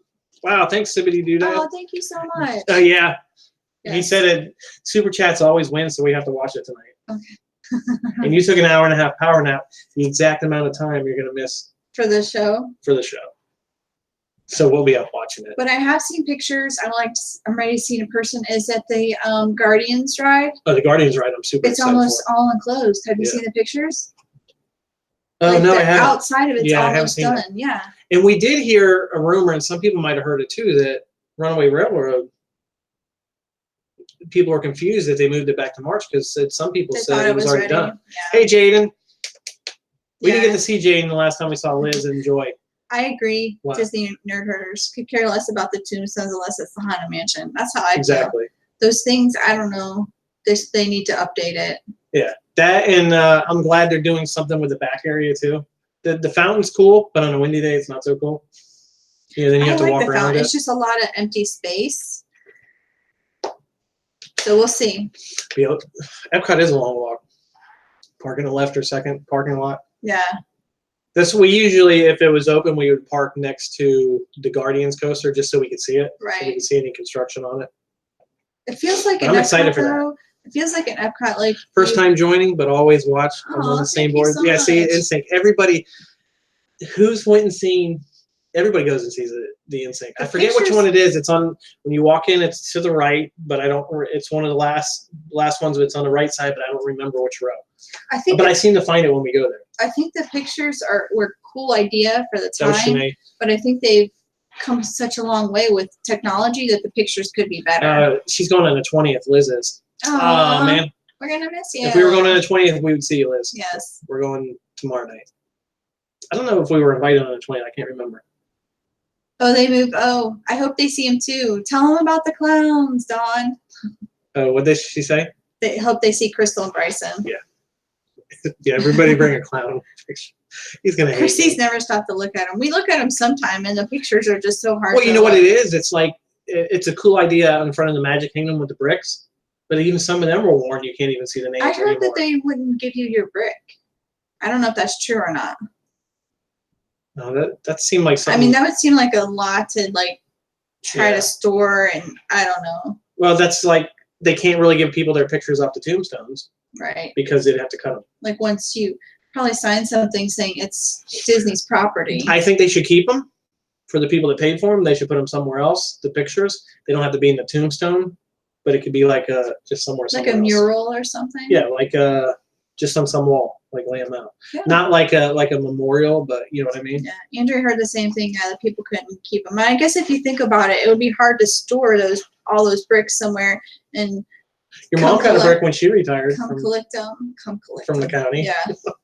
Wow, thanks, Sibbity Doodad. Oh, thank you so much. Oh, yeah. Yes. He said it. Super Chats always win, so we have to watch it tonight. Okay. And you took an hour-and-a-half power nap, the exact amount of time you're going to miss For the show. for the show. So we'll be up watching it. But I have seen pictures. I'm ready to see in person. Is at the Guardians ride. Oh, the Guardians ride, I'm super It's excited almost for. all enclosed. Have you Yeah. seen the pictures? Oh, Like no, I the haven't. outside of it's Yeah, I haven't almost seen done. that. Yeah. And we did hear a rumor, and some people might have heard it too, that Runaway Railroad, people were confused that they moved it back to March because some people They said thought it was already done. Yeah. Hey, Jaden. We didn't Yeah. get to see Jaden the last time we saw Liz and Joy. I agree. What? Disney Nerd Herders could care less about the tombstones unless it's the Haunted Mansion. That's how I feel. Exactly. Those things, I don't know. They need to update it. Yeah. That, and I'm glad they're doing something with the back area too. The fountain's cool, but on a windy day, it's not so cool. Yeah, then you I have to like walk the around fountain. it. It's just a lot of empty space. So we'll see. Yeah, Epcot is a long walk. Park in the left or second parking lot. Yeah. This we usually, if it was open, we would park next to the Guardians coaster just so we could see it. So we Right. could see any construction on it. It feels like But an I'm excited Epcot for that. though. It feels like an Epcot like First time joining, but always watch. I'm Aw, on the same thank you board. so Yeah, see, much. InSync. Everybody who's went and seen. Everybody goes and sees the InSync. I The forget which pictures- one it is. It's on when you walk in. It's to the right, but I don't. It's one of the last ones. But it's on the right side, but I don't remember which row. I think But I seem to find it when we go there. I think the pictures were a cool idea for the That was time, Shanae. but I think they've come such a long way with technology that the pictures could be better. She's going on the 20th. Liz is. Oh Aw, man! we're gonna miss you. If we were going on the 20th, we would see you, Liz. Yes. We're going tomorrow night. I don't know if we were invited on the 20th. I can't remember. Oh, they moved. Oh, I hope they see him too. Tell them about the clowns, Dawn. Oh, what did she say? They hope they see Crystal and Bryson. Yeah, everybody bring a clown picture. He's gonna hate Chrissy's me. never stopped to look at them. We look at them sometime, and the pictures are just so hard. Well, you to know what look. it is? It's like it's a cool idea in front of the Magic Kingdom with the bricks, but even some of them were worn. You can't even see the names I heard anymore. that they wouldn't give you your brick. I don't know if that's true or not. No, that seemed like something. I mean, that would seem like a lot to like try Yeah. to store, and I don't know. Well, that's like they can't really give people their pictures off the tombstones Right. because they'd have to cut them. Like once you probably sign something saying it's Disney's property. I think they should keep them for the people that paid for them. They should put them somewhere else. The pictures, they don't have to be in the tombstone, but it could be like just somewhere. Like somewhere a else. mural or something. Yeah, like just on some wall, like lay them out. Yeah. Not like a memorial, but you know what I mean. Yeah, Andrew heard the same thing. That people couldn't keep them. I guess if you think about it, it would be hard to store all those bricks somewhere and Your Come mom got a collect- brick when she retired come collect them. Come collect from the them. county. Yeah, It's a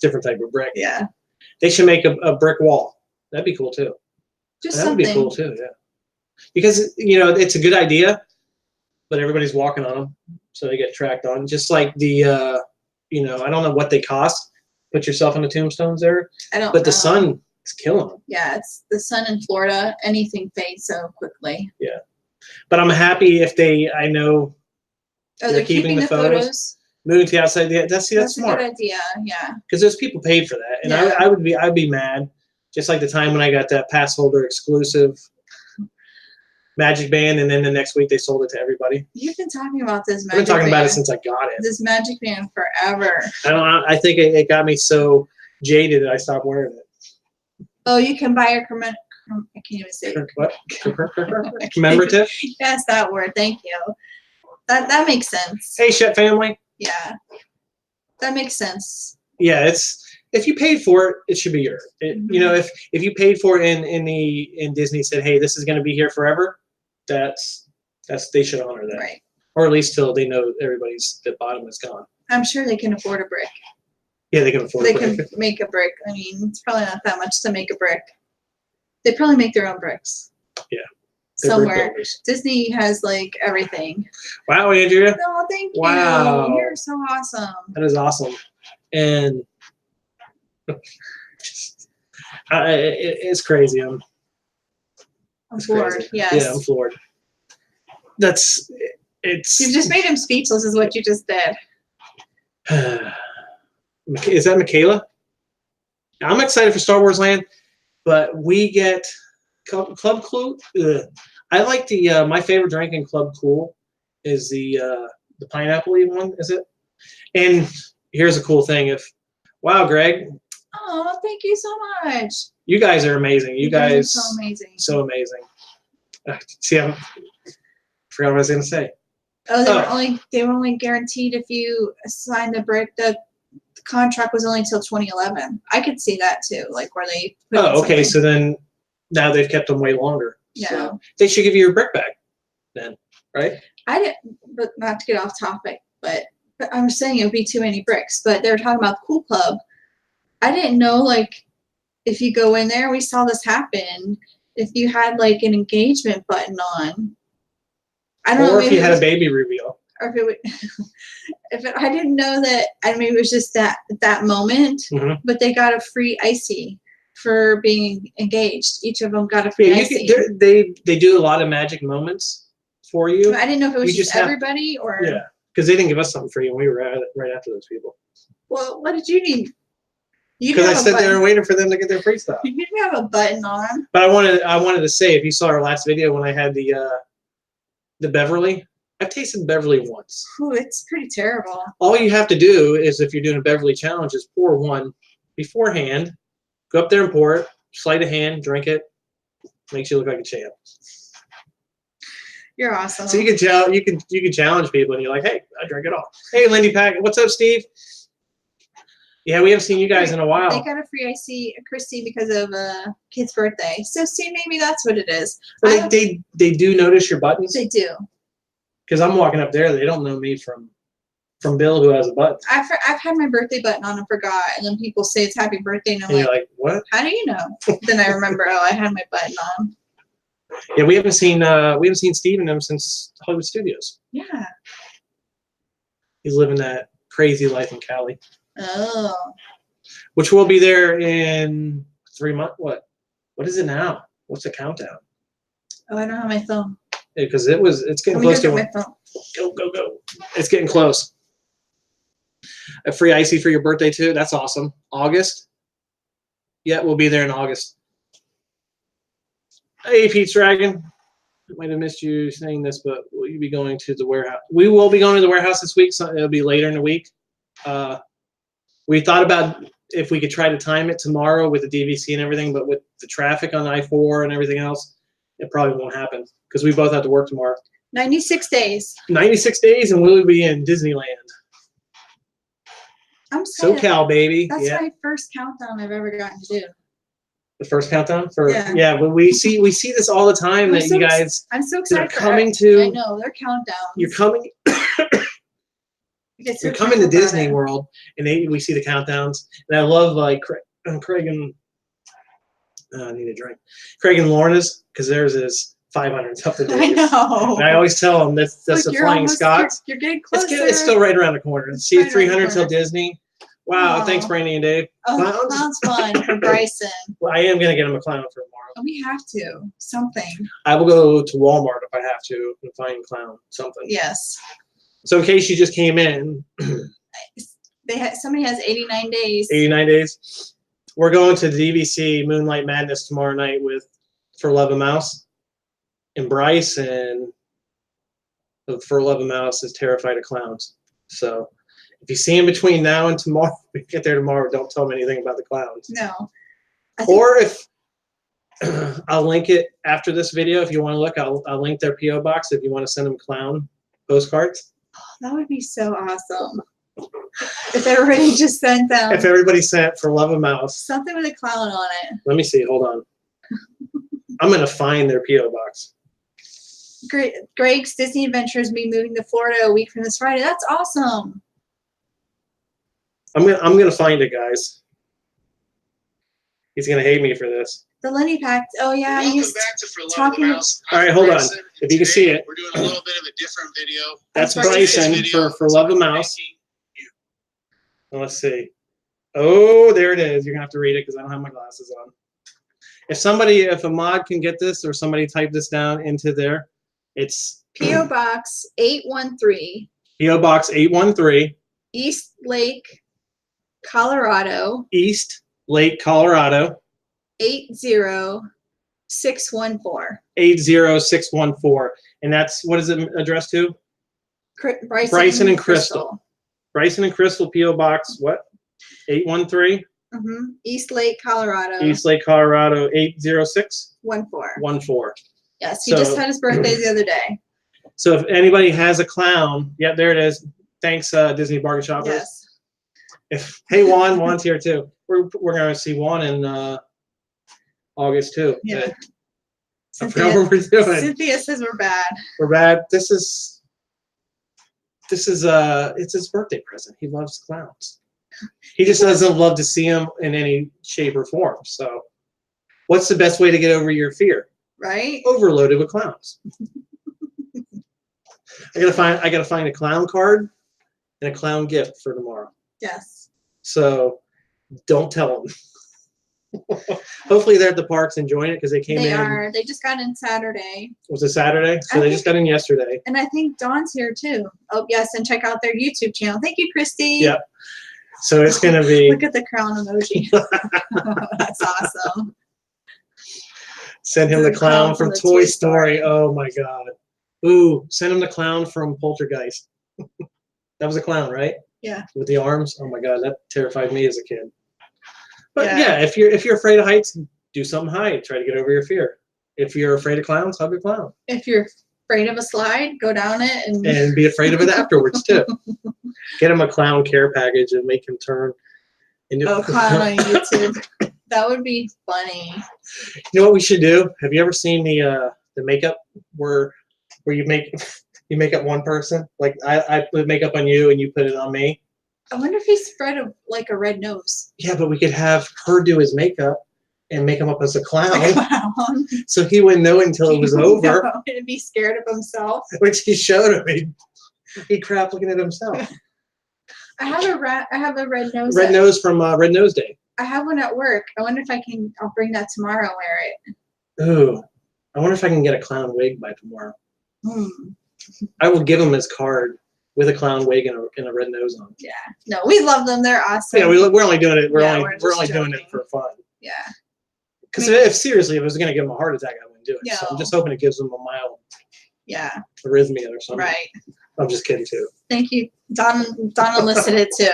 different type of brick. yeah. They should make a brick wall. That'd be cool too. Just That would be something. cool too, yeah. Because it's a good idea, but everybody's walking on them, so they get tracked on. Just like the I don't know what they cost. Put yourself on the tombstones there, I don't. but the know. sun is killing them. Yeah, it's the sun in Florida. Anything fades so quickly. But I'm happy if I know Oh, They're they're keeping keeping the the photos. moving to the outside. That's That's a smart. good idea. Yeah. Because those people paid for that, and Yeah. I'd be mad, just like the time when I got that pass holder exclusive Magic Band, and then the next week they sold it to everybody. You've been talking about this I've been magic talking about it band. since I got it. This magic band forever. I think it got me so jaded that I stopped wearing it. Oh, you can buy a I can't even say it. What? Commemorative? Yes, that word. Thank you. That makes sense. Hey, Shet family. Yeah, that makes sense. Yeah, if you paid for it, it should be yours. If you paid for it in Disney said, hey, this is going to be here forever, that's they should honor that, Right. or at least till they know the bottom is gone. I'm sure they can afford a brick. Yeah, they can afford They a can brick. make a brick. I mean, it's probably not that much to make a brick. They probably make their own bricks. Yeah. They're brick Somewhere. builders. Disney has like everything. Wow, Andrea. No, thank you. Wow. You're so awesome. That is awesome. And it's crazy. I'm It's floored. crazy. Yes. Yeah, I'm floored. It's. You've just made him speechless, is what you just did. Is that Michaela? I'm excited for Star Wars Land, but we get Club Cool. I like the my favorite drink in Club Cool is the pineapple-y one. Is it? And here's a cool thing. Wow, Greg, Oh, thank you so much. you guys are amazing. You guys are so amazing. So amazing. See, I forgot what I was gonna say. Oh, they were only guaranteed if you signed the brick. The contract was only till 2011. I could see that too, like where they. Oh, okay. So then now they've kept them way longer. Yeah. So they should give you your brick back then, right? I didn't, but not to get off topic, but I'm saying it would be too many bricks. But they were talking about the Cool Club. I didn't know, like, if you go in there, we saw this happen. If you had like an engagement button on, I don't know. Or if you had a baby reveal. Or if it would, I didn't know that. I mean, it was just that moment. Mm-hmm. But they got a free icy for being engaged. Each of them got a free icy. They do a lot of magic moments for you. I didn't know if it was just everybody or. Yeah, because they didn't give us something free, and we were right after those people. Well, what did you need? Because I stood there and waited for them to get their free stuff. You didn't have a button on. But I wanted to say, if you saw our last video when I had the Beverly, I've tasted Beverly once. Ooh, it's pretty terrible. All you have to do is, if you're doing a Beverly challenge, is pour one beforehand. Go up there and pour it. Sleight of hand, drink it. Makes you look like a champ. You're awesome. So you can challenge people, and you're like, hey, I drank it all. Hey, Lindy Pack, what's up, Steve? Yeah, we haven't seen you guys in a while. They got a free icy, Christy, because of a kid's birthday. So see, maybe that's what it is. Well, they do notice your buttons. They do. Because I'm walking up there, they don't know me from Bill, who has a button. I've had my birthday button on and forgot, and then people say it's happy birthday, and I'm you're like, what? How do you know? Then I remember, oh, I had my button on. Yeah, we haven't seen Steve and them since Hollywood Studios. Yeah. He's living that crazy life in Cali. Oh. Which will be there in 3 months. What is it now? What's the countdown? Oh, I don't have my phone. Because it's getting close to my phone. Go. It's getting close. A free icy for your birthday too. That's awesome. August. Yeah, we'll be there in August. Hey, Pete Dragon. I might have missed you saying this, but will you be going to the warehouse? We will be going to the warehouse this week, so it'll be later in the week. We thought about if we could try to time it tomorrow with the DVC and everything, but with the traffic on I-4 and everything else, it probably won't happen because we both have to work tomorrow. 96 days. 96 days, and we'll be in Disneyland. I'm excited. SoCal, baby. That's my first countdown I've ever gotten to do. The first countdown for yeah. But we see this all the time that you guys. I'm so excited. They're coming to. I know they're countdowns. You're coming. You're coming to Disney World, and we see the countdowns, and I love like Craig and I need a drink. Craig and Lorna's, because theirs is 500 something days. I know. And I always tell them that's the Flying Scots. You're getting closer. It's still right around the corner. See 300 till Disney. Wow, thanks, Brandy and Dave. Oh, clown's fun for Bryson. Well, I am gonna get him a clown for tomorrow. We have to something. I will go to Walmart if I have to and find clown something. Yes. So in case you just came in, somebody has 89 days. 89 days. We're going to the DVC Moonlight Madness tomorrow night with For Love of Mouse, and Bryce and For Love of Mouse is terrified of clowns. So if you see him between now and tomorrow, if we get there tomorrow, don't tell him anything about the clowns. No. Or if I'll link it after this video. If you want to look, I'll link their P.O. box if you want to send them clown postcards. Oh, that would be so awesome. If everybody just sent them. If everybody sent For Love of Mouse. Something with a clown on it. Let me see. Hold on. I'm going to find their P.O. box. Greg's Disney Adventures will be moving to Florida a week from this Friday. That's awesome. I'm gonna find it, guys. He's gonna hate me for this. The Lenny Pack. Oh yeah, Welcome he's back to For Love talking. of the Mouse. All right, hold on. If you can see it. We're doing a little bit of a different video. That's That's Bryson Video for Love of the Mouse. making you. Let's see. Oh, there it is. You're gonna have to read it because I don't have my glasses on. If a mod can get this or somebody type this down into there, it's P.O. Box 813, P.O. Box 813, East Lake, Colorado East Lake, Colorado 80614. 80614. And that's, what is it addressed to? Bryson and Crystal. Bryson and Crystal, P.O. Box, what? 813? East Lake, Colorado. East Lake, Colorado 80614. 14. Yes, he So- just had his birthday the other day. So if anybody has a clown, yeah, there it is. Thanks, Disney Bargain Shoppers. Yes. Hey, Juan's here too. We're going to see Juan in August too. Yeah. I forgot what we're doing. Cynthia says we're bad. We're bad. This is it's his birthday present. He loves clowns. He just doesn't love to see them in any shape or form. So what's the best way to get over your fear? Right? Overloaded with clowns. I gotta find a clown card and a clown gift for tomorrow. Yes. So don't tell them. Hopefully they're at the parks enjoying it because they came in. They are. They just got in Saturday. Was it Saturday? So they just got in yesterday. And I think Dawn's here too. Oh, yes. And check out their YouTube channel. Thank you, Christy. Yeah. So it's going to be. Look at the crown emoji. That's awesome. Send him the clown from Toy Story. Oh my God. Ooh, send him the clown from Poltergeist. That was a clown, right? Yeah. With the arms. Oh my God, that terrified me as a kid. But Yeah. yeah, if you're afraid of heights, do something high. Try to get over your fear. If you're afraid of clowns, hug a clown. If you're afraid of a slide, go down it And be afraid of it afterwards too. Get him a clown care package and make him turn into clown on YouTube. That would be funny. You know what we should do? Have you ever seen the makeup where you make up one person? Like I put makeup on you and you put it on me. I wonder if he spread a red nose. Yeah, but we could have her do his makeup and make him up as a clown, Clown. so he wouldn't know until it was over. He'd be scared of himself. Which he showed him. He crap looking at himself. I have a red nose. Red nose from Red Nose Day. I have one at work. I wonder if I'll bring that tomorrow and wear it. Ooh, I wonder if I can get a clown wig by tomorrow. I will give him his card with a clown wig and a red nose on. Yeah. No, we love them. They're awesome. Yeah, we're only doing it. We're just only doing it joking. for fun. Yeah. Because if I was going to give him a heart attack, I wouldn't do it. So No. I'm just hoping it gives him a mild Yeah. arrhythmia or something. Right. I'm just kidding too. Thank you. Donna listed it too.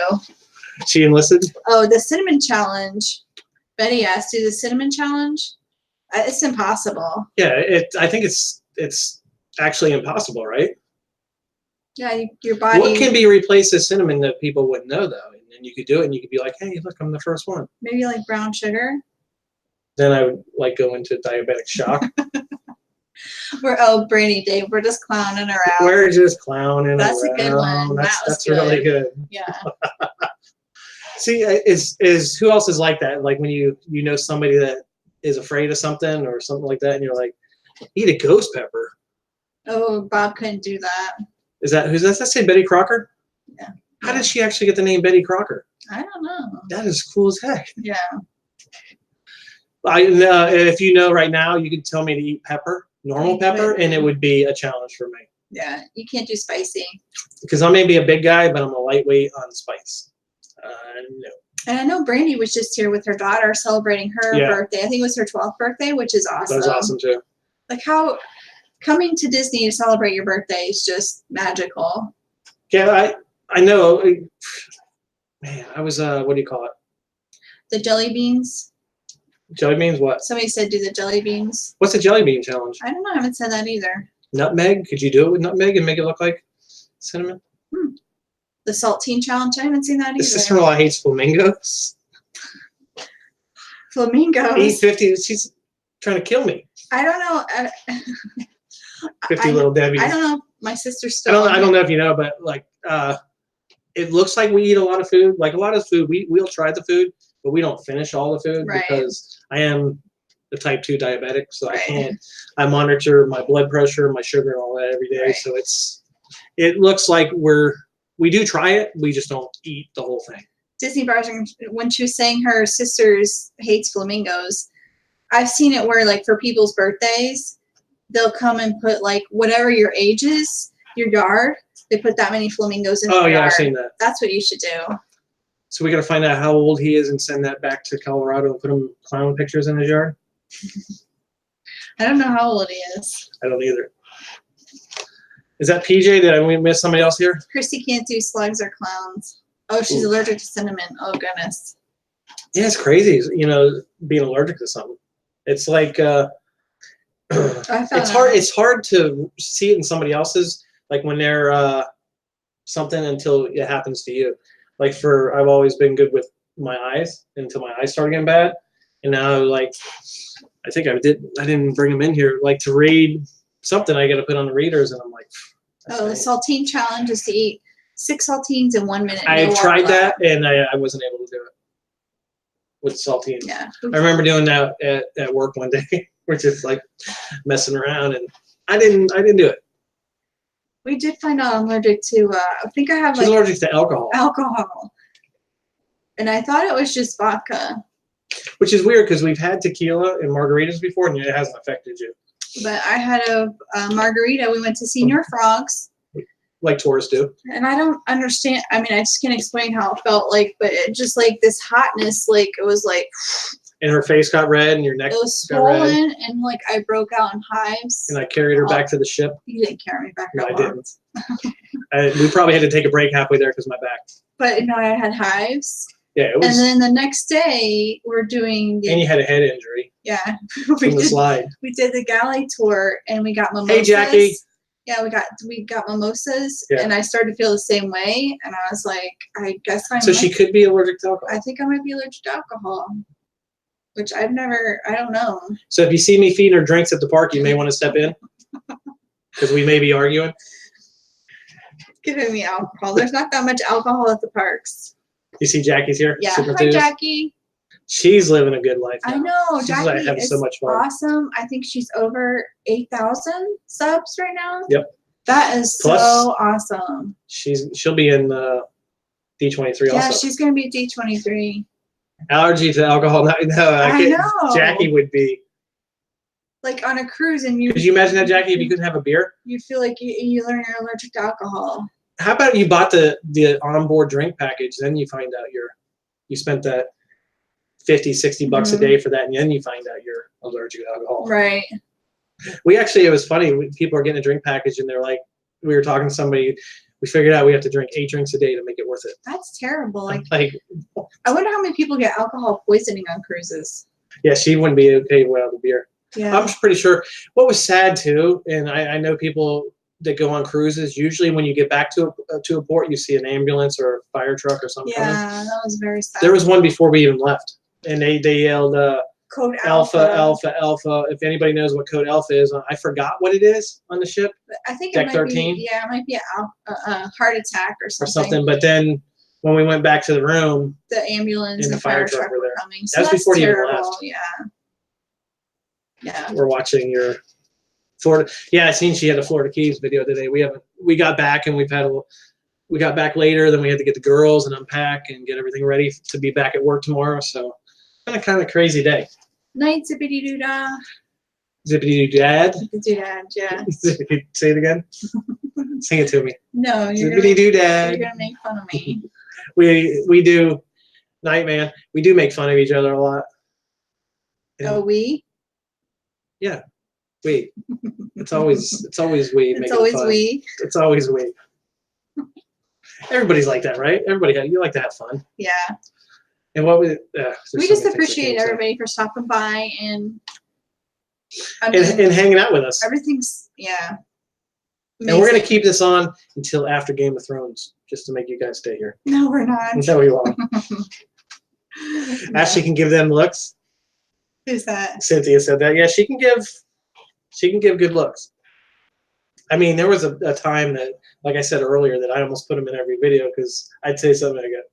She enlisted? Oh, the cinnamon challenge. Betty asked, do the cinnamon challenge? It's impossible. Yeah, I think it's actually impossible, right? Yeah, your body. What can be replaced as cinnamon that people wouldn't know though? And then you could do it and you could be like, hey, look, I'm the first one. Maybe like brown sugar. Then I would like go into diabetic shock. Brandy Dave, we're just clowning her out. We're just clowning That's around. a good one. That's really good. Yeah. See, is who else is like that? Like when you know somebody that is afraid of something or something like that, and you're like, eat a ghost pepper. Oh, Bob couldn't do that. Does that say Betty Crocker? Yeah. How did she actually get the name Betty Crocker? I don't know. That is cool as heck. Yeah. If you know right now, you could tell me to eat normal pepper, and it would be a challenge for me. Yeah, you can't do spicy. Because I may be a big guy, but I'm a lightweight on spice. No. And I know Brandy was just here with her daughter celebrating her birthday. I think it was her 12th birthday, which is awesome. That was awesome too. Like how coming to Disney to celebrate your birthday is just magical. Yeah, I know. Man, I was what do you call it? The jelly beans. Jelly beans? What? Somebody said do the jelly beans. What's a jelly bean challenge? I don't know. I haven't said that either. Nutmeg? Could you do it with nutmeg and make it look like cinnamon? The saltine challenge. I haven't seen that either. This sister-in-law hates flamingos. Flamingos. Eat 50. She's trying to kill me. I don't know. 50 little Debbie. I don't know. My sister still. I don't know if you know, but like it looks like we eat a lot of food. Like a lot of food, we'll try the food, but we don't finish all the food Right. because I am the type 2 diabetic, so Right. I can't. I monitor my blood pressure, my sugar, and all that every day. Right. So it looks like we do try it. We just don't eat the whole thing. Disney bars, when she was saying her sister's hates flamingos, I've seen it where like for people's birthdays, they'll come and put like whatever your age is, your yard, they put that many flamingos in the yard. I've seen that. That's what you should do. So we got to find out how old he is and send that back to Colorado and put him clown pictures in his yard. I don't know how old he is. I don't either. Is that PJ? Did we miss somebody else here? Christy can't do slugs or clowns. Oh, she's allergic to cinnamon. Oh, goodness. Yeah, it's crazy, being allergic to something. It's like it's hard to see it in somebody else's, like when they're something until it happens to you. Like I've always been good with my eyes until my eyes started getting bad, and now like I think I didn't bring them in here. Like to read something, I got to put on the readers, and I'm like, the saltine challenge is to eat 6 saltines in 1 minute. I tried that, and I wasn't able to do it with saltine. Yeah. I remember doing that at work one day. We're just like messing around, and I didn't do it. We did find out I'm allergic to. I think I have She's like allergic to alcohol. Alcohol, and I thought it was just vodka. Which is weird because we've had tequila and margaritas before, and it hasn't affected you. But I had a margarita. We went to Senior Frogs. Like tourists do. And I don't understand. I mean, I just can't explain how it felt like, but it just like this hotness, like it was like. And her face got red, and your neck it was got red. swollen, and like I broke out in hives. And I carried her back to the ship. You didn't carry me back. No, I didn't. We probably had to take a break halfway there because of my back. But no, I had hives. Yeah, it was. And then the next day, we're doing. And you had a head injury. Yeah. From the slide. We did the galley tour, and we got mimosas. Hey, Jackie. Yeah, we got mimosas, Yeah. and I started to feel the same way, and I was like, I guess I'm. So she could be allergic to alcohol. I think I might be allergic to alcohol, which I don't know. So if you see me feeding her drinks at the park, you may want to step in because we may be arguing. Giving me alcohol. There's not that much alcohol at the parks. You see Jackie's here? Yeah. Super Hi, enthused. Jackie. She's living a good life now. I know. She's Jackie like having is so much fun. awesome. I think she's over 8,000 subs right now. Yep. That is Plus, so awesome. She'll be in D23 also. Yeah, she's going to be D23. Allergy to alcohol. No, I know. Jackie would be. Like on a cruise, and Could you imagine that, Jackie, if you couldn't have a beer? You feel like you learn you're allergic to alcohol. How about you bought the onboard drink package, then you find out you spent that $50-$60 a day for that, and then you find out you're allergic to alcohol. Right. It was funny. People are getting a drink package, and they're like, we were talking to somebody. We figured out we have to drink 8 drinks a day to make it worth it. That's terrible. Like what? I wonder how many people get alcohol poisoning on cruises. Yeah, she wouldn't be okay without the beer. Yeah. I'm pretty sure. What was sad too, and I know people that go on cruises. Usually, when you get back to a port, you see an ambulance or a fire truck or something. Yeah, that was very sad. There was one before we even left, and they yelled Code Alpha, Alpha, Alpha. If anybody knows what Code Alpha is, I forgot what it is on the ship. I think Deck it might 13? be. Yeah, it might be a heart attack or something. Or something. But then when we went back to the room, The ambulance and and the fire truck truck were were there. coming. So That was that's before you even terrible. left. Yeah. Yeah. we're watching your Florida. Yeah, I seen she had a Florida Keys video today. We got back and we got back later. Then we had to get the girls and unpack and get everything ready to be back at work tomorrow. So been a kind of crazy day. Night zippity doo dah. Zippity doo dad. Doo dah. Yeah. Say it again. Sing it to me. No, you're Zippity doo you're dad. gonna make fun of me. We do, Nightman. We do make fun of each other a lot. Oh, we? Yeah, we. It's always we. It's making always fun. we. It's always we. Everybody's like that, right? You like to have fun. Yeah. And what we We just appreciate everybody for stopping by and I mean, and hanging out with us. everything's yeah. And we're gonna amazing. keep this on until after Game of Thrones, just to make you guys stay here. No, we're not. Until we will. Ashley can give them looks. Who's that? Cynthia said that. Yeah, she can give good looks. I mean, there was a time that like I said earlier, that I almost put them in every video because I'd say something like that.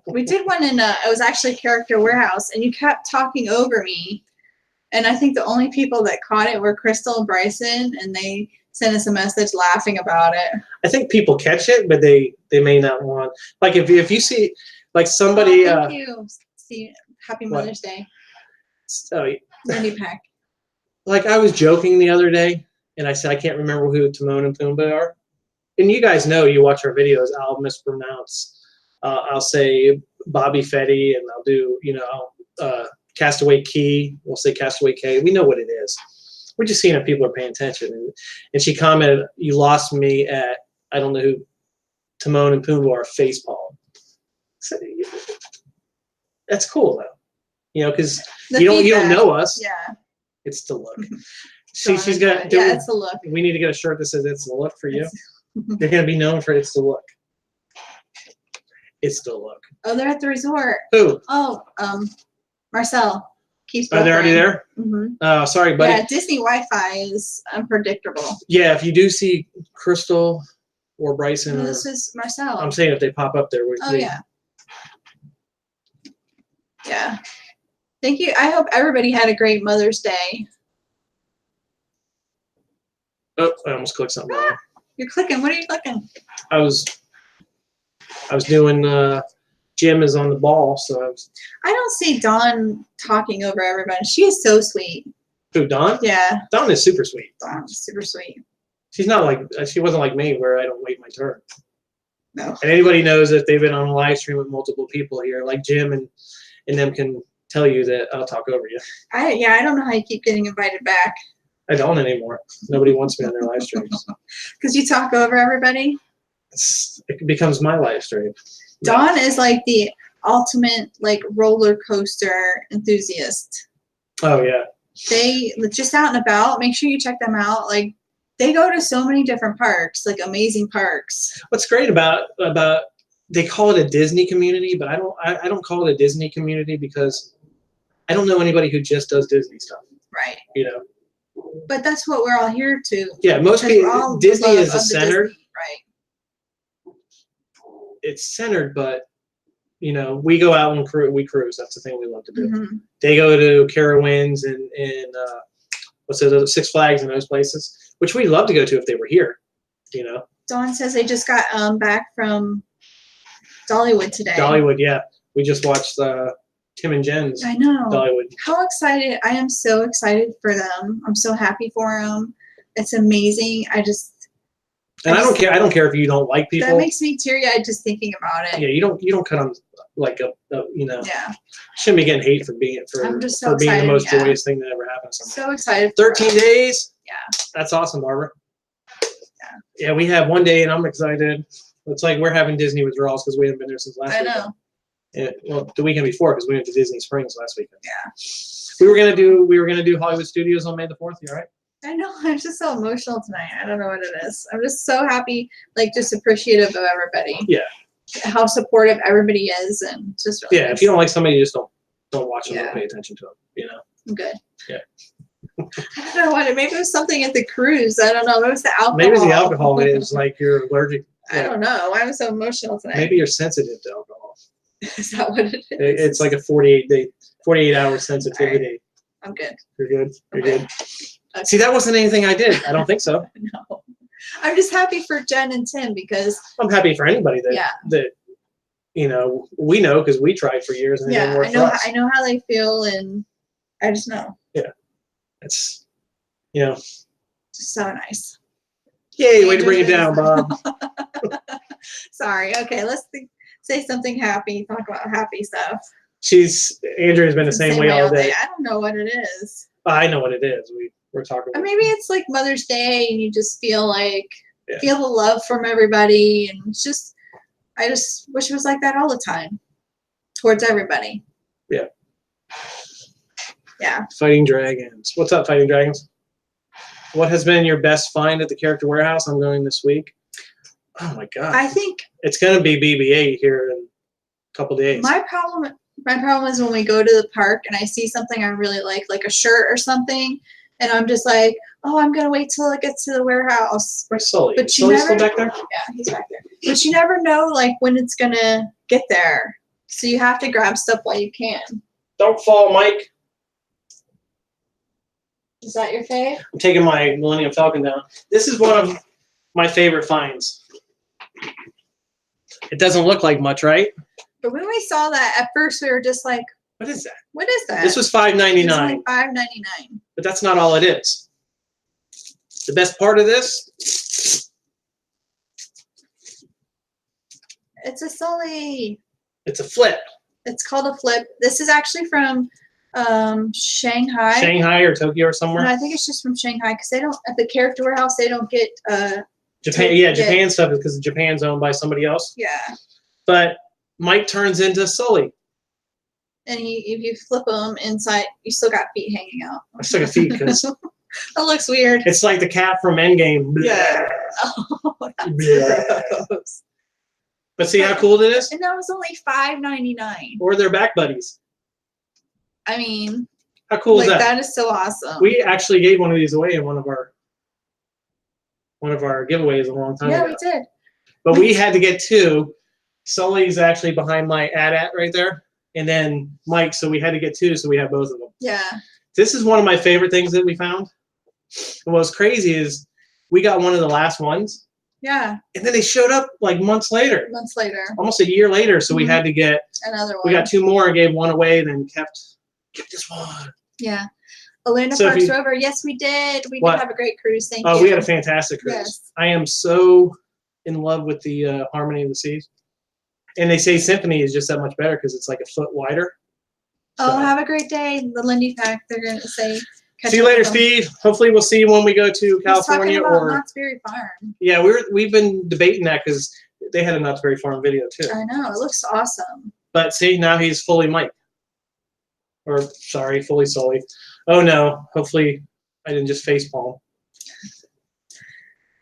We did one in it was actually Character Warehouse, and you kept talking over me. And I think the only people that caught it were Crystal and Bryson, and they sent us a message laughing about it. I think people catch it, but they may not want. Like if you see like somebody. Oh, thank you. See, happy What? Mother's Day, Oh, Wendy Peck. like I was joking the other day, and I said I can't remember who Timon and Pumbaa are. And you guys know, you watch our videos, I'll mispronounce. I'll say Bobby Fetty, and I'll do, Castaway Key. We'll say Castaway K. We know what it is. We're just seeing if people are paying attention. And she commented, "You lost me at, I don't know who, Timon and Pumbaa are facepalm." So, that's cool though, because you don't know us. Yeah. It's the look. She's got. Yeah, it's the look. We need to get a shirt that says "It's the look" for you. They're gonna be known for "It's the look." It's the look. Oh, they're at the resort. Who? Oh, Marcel keeps. Are they already there? Mm-hmm. Oh, sorry, buddy. Yeah, Disney Wi-Fi is unpredictable. Yeah, if you do see Crystal or Bryson, No, or this is Marcel. I'm saying if they pop up there. Yeah. Yeah. Thank you. I hope everybody had a great Mother's Day. Oh, I almost clicked something wrong. You're clicking. What are you clicking? I was doing. Jim is on the ball, so I was. I don't see Dawn talking over everybody. She is so sweet. Who, Dawn? Yeah. Dawn is super sweet. Dawn's super sweet. She wasn't like me where I don't wait my turn. No. And anybody knows that they've been on a live stream with multiple people here, like Jim and them can tell you that I'll talk over you. I don't know how you keep getting invited back. I don't anymore. Nobody wants me on their live streams. Because you talk over everybody? It becomes my live stream. Dawn is like the ultimate like roller coaster enthusiast. Oh yeah. They just out and about. Make sure you check them out. Like they go to so many different parks, like amazing parks. What's great about they call it a Disney community, but I don't call it a Disney community because I don't know anybody who just does Disney stuff. Right. But that's what we're all here to. Yeah, most people. Disney is a centered. Right. It's centered, but we go out and we cruise. That's the thing we love to do. Mm-hmm. They go to Carowinds and what's those, Six Flags and those places, which we'd love to go to if they were here. Dawn says they just got back from Dollywood today. Dollywood, yeah. We just watched Tim and Jen's I know. Dollywood. How excited. I am so excited for them. I'm so happy for them. It's amazing. I don't care. I don't care if you don't like people. That makes me teary-eyed just thinking about it. Yeah, you don't cut on like Yeah. Shouldn't be getting hate for being I'm just so for being the excited, most yeah. joyous thing that ever happened to somebody. So excited. For 13 them. days. Yeah. That's awesome, Barbara. Yeah, we have one day, and I'm excited. It's like we're having Disney withdrawals because we haven't been there since last weekend. I know. Well, the weekend before because we went to Disney Springs last weekend. Yeah. We were gonna do Hollywood Studios on May the 4th. You all right? I know. I'm just so emotional tonight. I don't know what it is. I'm just so happy, like just appreciative of everybody. Yeah. How supportive everybody is, and just really Yeah. If you don't like somebody, you just don't watch them. Yeah. Don't pay attention to them. I'm good. Yeah. I don't know what. Maybe it was something at the cruise. I don't know. Maybe it was the alcohol. Maybe the alcohol is like you're allergic. I don't know. I'm so emotional tonight. Maybe you're sensitive to alcohol. Is that what it is? It's like a 48-hour sensitivity. I'm good. You're good. You're Okay. good. See, that wasn't anything I did. I don't think so. No. I'm just happy for Jen and Tim because I'm happy for anybody that we know because we tried for years and it didn't work for us. I know how they feel, and I just know. Yeah, it's just so nice. Yay! Way to bring it down, Bob. Sorry. Okay, let's say something happy. Talk about happy stuff. Andrea's been the same way all day. I don't know what it is. I know what it is. We're talking. Or maybe it's like Mother's Day, and you just feel feel the love from everybody, and it's just. I just wish it was like that all the time, towards everybody. Yeah. Yeah. Fighting Dragons. What's up, Fighting Dragons? What has been your best find at the Character Warehouse? I'm going this week. Oh my God. I think it's going to be BB-8 here in a couple days. My problem is when we go to the park and I see something I really like a shirt or something, And I'm just like, oh, I'm gonna wait till it gets to the warehouse. Where's Sully? But you Sully's still never- back there? Yeah, he's back there. But you never know like when it's gonna get there. So you have to grab stuff while you can. Don't fall, Mike. Is that your fave? I'm taking my Millennium Falcon down. This is one of my favorite finds. It doesn't look like much, right? But when we saw that at first, we were just like, What is that? "What is that?" This was It's only $5.99, $5.99. but that's not all it is. The best part of this, It's a Sully. it's a flip. It's called a flip. This is actually from Shanghai. Shanghai or Tokyo or No, somewhere. I think it's just from Shanghai because they don't at the character warehouse. They don't get Japan, yeah, Japan stuff is because Japan's owned by somebody else. yeah. But Mike turns into Sully. And if you flip them inside, you still got feet hanging out. I still got feet because That looks weird. it's like the cat from Endgame. Yeah. Oh, that's Bleh. gross. But see how cool it is? And that was only $5.99. Or they're back buddies. I mean, How cool is like that? that is so awesome. We actually gave one of these away in one of our giveaways a long time yeah, ago. we did. But we had to get two. Sully's actually behind my AT-AT right there. And then Mike, so we had to get two, so we have both of them. Yeah. This is one of my favorite things that we found. And what's crazy is we got one of the last ones, Yeah. and then they showed up like months later, Months later, almost a year later. So we Mhm. had to get, another one. we got two more and gave one away, then kept this one. Yeah. Orlando So if Parks you- Rover. Yes, we did. We What? did have a great cruise. Thank Oh, you. we had a fantastic cruise. Yes. I am so in love with the Harmony of the Seas. And they say Symphony is just that much better because it's like a foot wider. Oh, So- have a great day. The Lindy Pack. They're gonna say. catch See you up later, with them. Steve. Hopefully we'll see you when we go to He's talking California about or Knott's Berry Farm. yeah, we've been debating that because they had a Knott's Berry Farm video too. I know. It looks awesome. But see, now he's fully Mike. Or sorry, fully Sully. Oh no, hopefully I didn't just facepalm.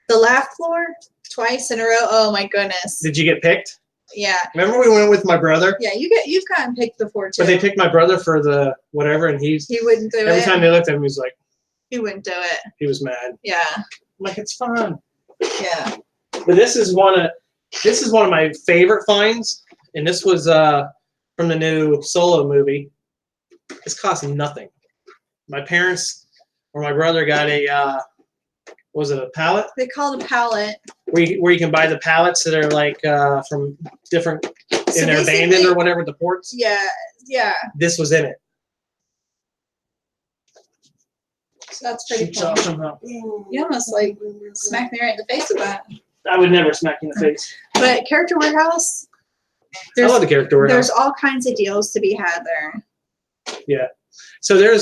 The laugh floor twice in a row. Oh my goodness. Did you get picked? Yeah. Remember we went with my brother, Yeah. You've gotten picked before too. but they picked my brother for the whatever, and he wouldn't do every it. time they looked at him, he was like, He wouldn't do it. he was mad. Yeah. I'm like, it's fun. Yeah. But this is one of my favorite finds, and this was from the new Solo movie. This cost nothing. My parents or my brother got a was it a pallet They call it a pallet. where you can buy the pallets that are like from different So and they're abandoned basically- or whatever the ports. Yeah. Yeah. This was in it. So that's pretty Shoots cool. off somehow. You almost like smacked me right in the face with that. I would never smack you in the face. But Character Warehouse, I love the character warehouse. there's all kinds of deals to be had there. So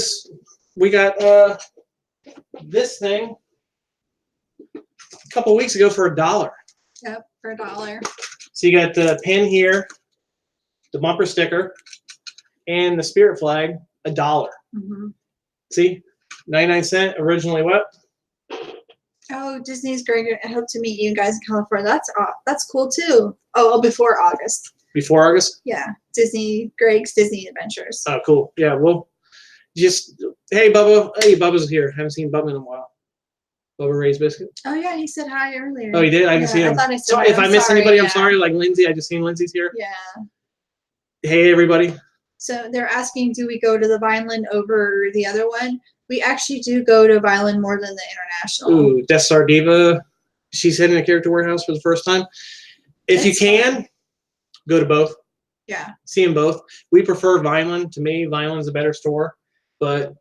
we got this thing a couple weeks ago for $1. Yep, for $1. So you got the pin here, the bumper sticker, and the spirit flag, $1. Mm-hmm. See, 99¢. Originally what? Oh, Disney's great. I hope to meet you guys in California. That's cool too. Oh, before August. Before August? Yeah, Greg's Disney Adventures. Oh, cool. Yeah, well, just, hey, Bubba. Hey, Bubba's here. Haven't seen Bubba in a while. Bubba Ray's Biscuit. Oh yeah, he said hi earlier. Oh, he did? I didn't Yeah, see him. I thought I said So hi. if I I'm miss sorry, anybody, I'm yeah. sorry. Like Lindsay, I just seen Lindsay's here. Yeah. Hey, everybody. So they're asking, do we go to the Vineland over the other one? We actually do go to Vineland more than the International. Ooh, Death Star Diva. She's hitting a character warehouse for the first time. If you It's can, go to both. Yeah. See them both. We prefer Vineland. To me, Vineland's a better store, but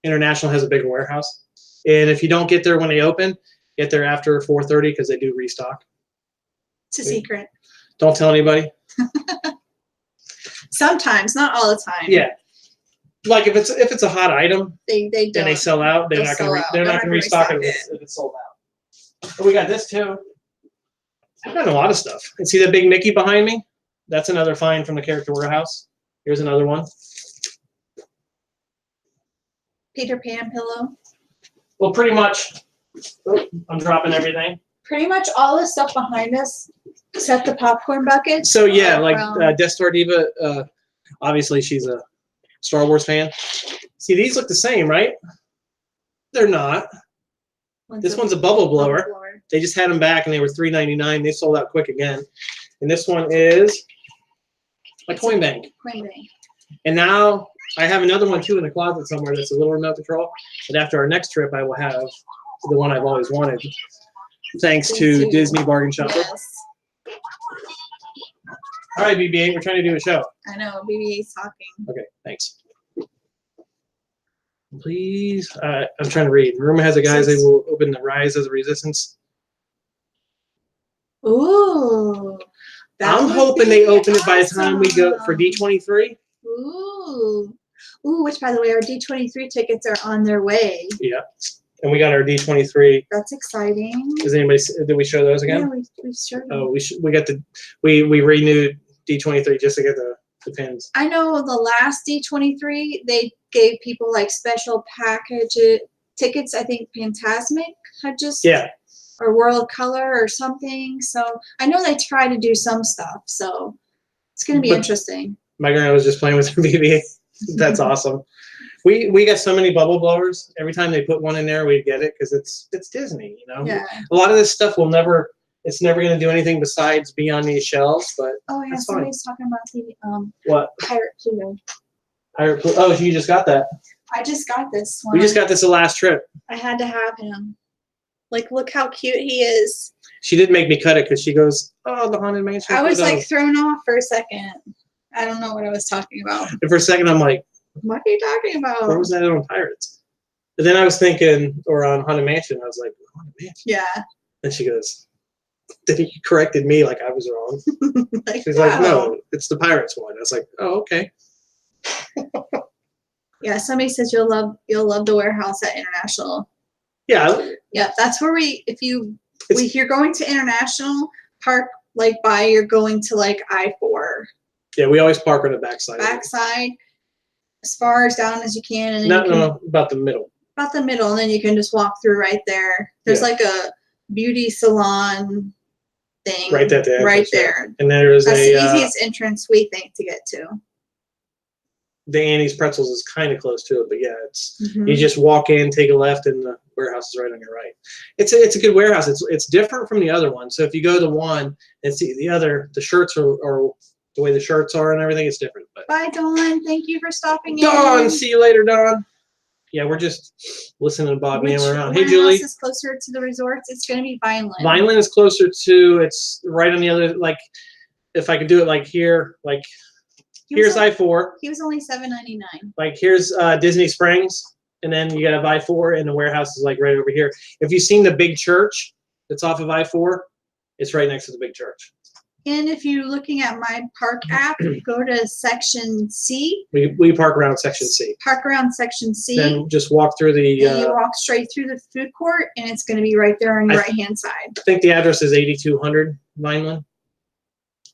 International has a bigger warehouse. And if you don't get there when they open, get there after 4:30 because they do restock. It's a secret. Don't tell anybody. Sometimes, not all the time. Yeah, like if it's a hot item They don't. and they sell out, they're They'll not sell gonna out. they're They're not not gonna gonna restock it restock if it's sold out. But we got this too. I've got a lot of stuff. And see that big Mickey behind me? That's another find from the character warehouse. Here's another one. Peter Pan pillow. Well, pretty much. Oh, I'm dropping everything. Pretty much all the stuff behind us, except the popcorn buckets. So yeah, are like from- Death Star Diva. Obviously, she's a Star Wars fan. See, these look the same, right? They're not. This one's a bubble blower. They just had them back, and they were $3.99. They sold out quick again. And this one is a coin bank. Coin bank. And now I have another one too in the closet somewhere that's a little remote control. But after our next trip, I will have the one I've always wanted. Thanks to Disney Bargain Shopper. Yes. All right, BB-8, we're trying to do a show. I know, BB-8's talking. Okay, thanks. Please, I'm trying to read. Rumor has it, guys, they will open the Rise of the Resistance. Ooh. I'm hoping they open it by the time we go for D23. Ooh. Ooh, which, by the way, our D23 tickets are on their way. Yeah. And we got our D23. That's exciting. Does anybody, did we show those again? Yeah, we sure did. Oh, we got we renewed D23 just to get the pins. I know the last D23, they gave people like special package tickets. I think Fantasmic had just, or World Color or something. So I know they try to do some stuff. So it's going to be interesting. My grandma was just playing with her BB. That's awesome. We got so many bubble blowers. Every time they put one in there, we'd get it because it's Disney, you know. Yeah. A lot of this stuff will never. It's never going to do anything besides be on these shelves. But oh yeah, somebody's talking about the what Pirate Pluto. Pirate Pluto. Oh, you just got that. I just got this one. We just got this the last trip. I had to have him. Like, look how cute he is. She did make me cut it because she goes, "Oh, the Haunted Mansion." I was like thrown off for a second. I don't know what I was talking about. And for a second, I'm like, what are you talking about? Where was that on Pirates? But then I was thinking, or on Haunted Mansion, I was like, Haunted Mansion. Yeah. And she goes, then he corrected me like I was wrong. Like, she's like, no, it's the Pirates one. I was like, oh, okay. Yeah, somebody says you'll love the warehouse at International. Yeah. Yeah, that's where if you're going to International, park like you're going to like I-4. Yeah, we always park on the backside. Backside, as far as down as you can. And no, about the middle. About the middle, and then you can just walk through right there. There's like a beauty salon thing. Right at the entrance, right there. And there's That's the easiest entrance we think to get to. The Annie's Pretzels is kind of close to it, but yeah, it's you just walk in, take a left, and the warehouse is right on your right. It's a good warehouse. It's different from the other one. So if you go to one and see the other, the shirts are the way the shirts are and everything is different. But bye, Dawn. Thank you for stopping in. Dawn, see you later, Dawn. Yeah, we're just listening to Bob Name around. Hey, Julie. Is closer to the resorts? It's going to be Vineland. Vineland is closer to. It's right on the other. Like, if I could do it like here, like here's I-4. He was only $7.99. Like here's Disney Springs, and then you got I-4, and the warehouse is like right over here. If you've seen the big church that's off of I-4, it's right next to the big church. And if you're looking at my park app, go to section C. We park around section C. Park around section C. Then just walk through the. And you walk straight through the food court, and it's going to be right there on your right-hand side. I think the address is 8200 Vineland.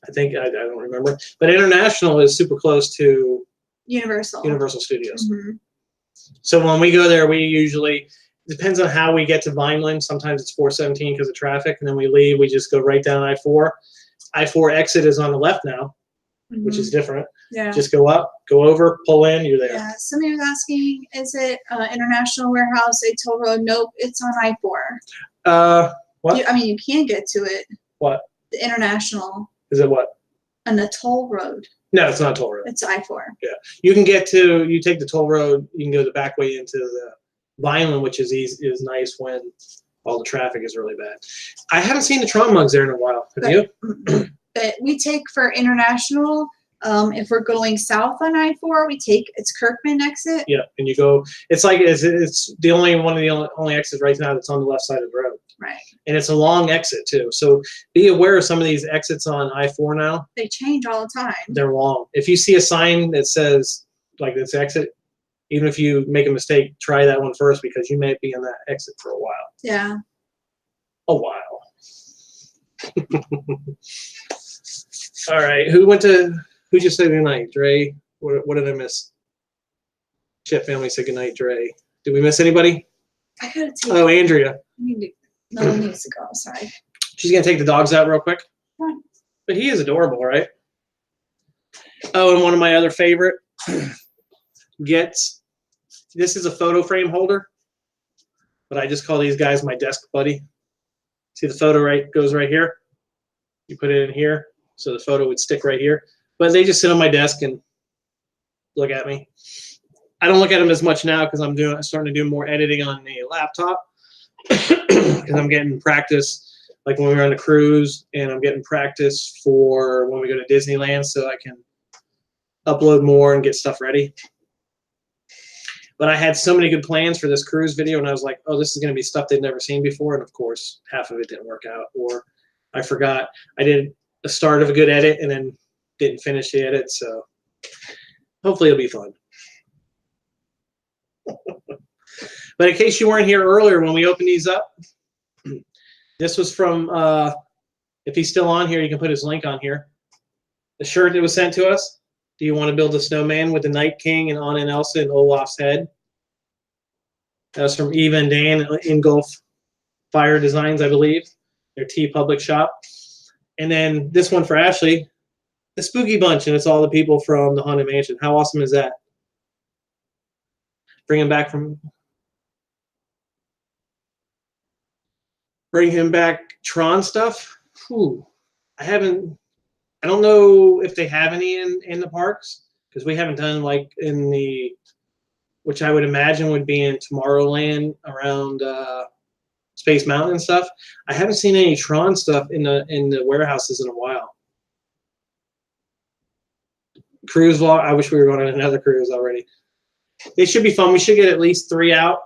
I think I don't remember, but International is super close to Universal Studios. So when we go there, we usually depends on how we get to Vineland. Sometimes it's 417 because of traffic, and then we leave. We just go right down I-4. I-4 exit is on the left now, which is different. Yeah. Just go up, go over, pull in, you're there. Yeah. Somebody was asking, is it International Warehouse, a toll road? Nope, it's on I-4. What? You can get to it. What? The International. Is it what? On the toll road. No, it's not a toll road. It's I-4. Yeah. You can get to, you take the toll road, you can go the back way into the Vineland, which is nice when all the traffic is really bad. I haven't seen the Tron mugs there in a while. Have you? But we take for International, if we're going south on I-4, it's Kirkman exit. Yeah, and you go, it's like, it's the only one of the only exits right now that's on the left side of the road. Right. And it's a long exit too. So be aware of some of these exits on I-4 now. They change all the time. They're long. If you see a sign that says, like, this exit, even if you make a mistake, try that one first because you may be on that exit for a while. Yeah. A while. All right. Who just said goodnight? Dre? What did I miss? Chip family said goodnight, Dre. Did we miss anybody? I gotta take. Oh, Andrea. No one needs to go. Sorry. She's gonna take the dogs out real quick. But he is adorable, right? Oh, and one of my other favorite gets. This is a photo frame holder. but I just call these guys my desk buddy. See the photo goes right here. You put it in here, so the photo would stick right here. But they just sit on my desk and look at me. I don't look at them as much now because I'm starting to do more editing on the laptop because I'm getting practice. Like when we were on a cruise, and I'm getting practice for when we go to Disneyland, so I can upload more and get stuff ready. But I had so many good plans for this cruise video, and I was like, oh, this is going to be stuff they've never seen before. And of course, half of it didn't work out, or I forgot. I did a start of a good edit and then didn't finish the edit. So hopefully it'll be fun. But in case you weren't here earlier when we opened these up, this was from, if he's still on here, you can put his link on here. The shirt that was sent to us. Do you want to build a snowman with the Night King and Anna and Elsa and Olaf's head? That was from Eva and Dan at EngulfFireDesigns, I believe. Their TeePublic shop. And then this one for Ashley, the Spooky Bunch, and it's all the people from the Haunted Mansion. How awesome is that? Bring him back Tron stuff. Whew. I don't know if they have any in the parks, because we haven't done like in the, which I would imagine would be in Tomorrowland around Space Mountain and stuff. I haven't seen any Tron stuff in the warehouses in a while. Cruise vlog. I wish we were going on another cruise already. It should be fun. We should get at least 3 out.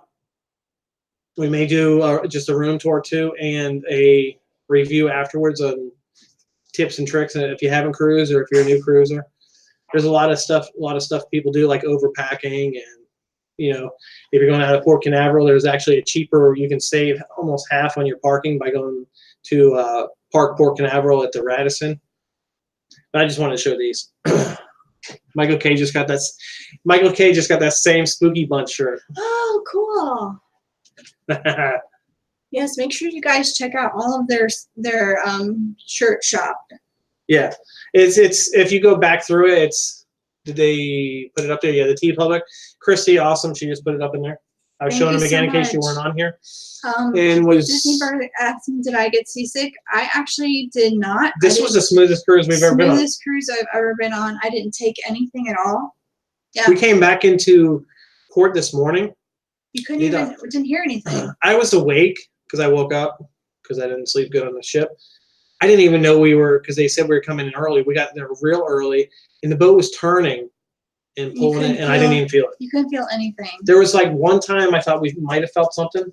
We may do just a room tour too, and a review afterwards on tips and tricks. And if you haven't cruised, or if you're a new cruiser, there's a lot of stuff people do, like overpacking, and if you're going out of Port Canaveral, there's actually a cheaper. You can save almost half on your parking by going to Park Port Canaveral at the Radisson. But I just wanted to show these. Michael K just got that same Spooky Bunch shirt. Oh, cool. Yes, make sure you guys check out all of their shirt shop. Yeah, it's if you go back through it, did they put it up there? Yeah, the TeePublic. Christy, awesome. She just put it up in there. I was showing them again in case you weren't on here. Disney Bird asked me, did I get seasick? I actually did not. This was the smoothest cruise we've ever been on. Smoothest cruise I've ever been on. I didn't take anything at all. Yeah. We came back into port this morning. You didn't hear anything. I was awake because I woke up because I didn't sleep good on the ship. I didn't even know because they said we were coming in early. We got there real early, and the boat was turning and pulling it, and I didn't even feel it. You couldn't feel anything. There was like one time I thought we might have felt something.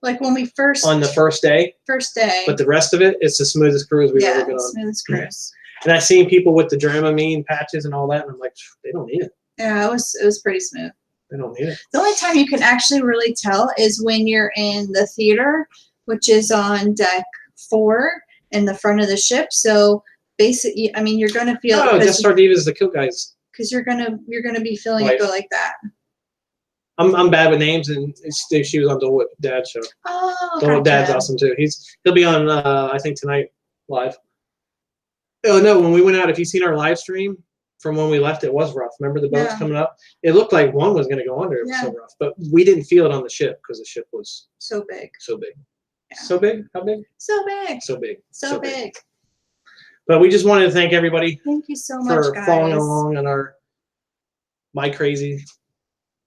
Like when we first. On the first day. First day. But the rest of it, it's the smoothest cruise we've ever been on. Smoothest cruise. And I've seen people with the Dramamine patches and all that, and I'm like, they don't need it. Yeah, it was pretty smooth. They don't need it. The only time you can actually really tell is when you're in the theater, which is on deck 4 in the front of the ship. So basically, I mean, you're going to feel. Oh, Death Star Divas, the kill guys. Because you're gonna be feeling it go like that. I'm bad with names, and she was on Dole Whip Dad's show. Oh, Dole Whip Dad's awesome too. He'll be on I think tonight live. Oh no, when we went out, if you've seen our live stream from when we left, it was rough. Remember the boats coming up? It looked like one was gonna go under. It was so rough, but we didn't feel it on the ship because the ship was so big. So big. Yeah. So big? How big? So big. So big. So big. But we just wanted to thank everybody. Thank you so much, for guys. following along on my crazy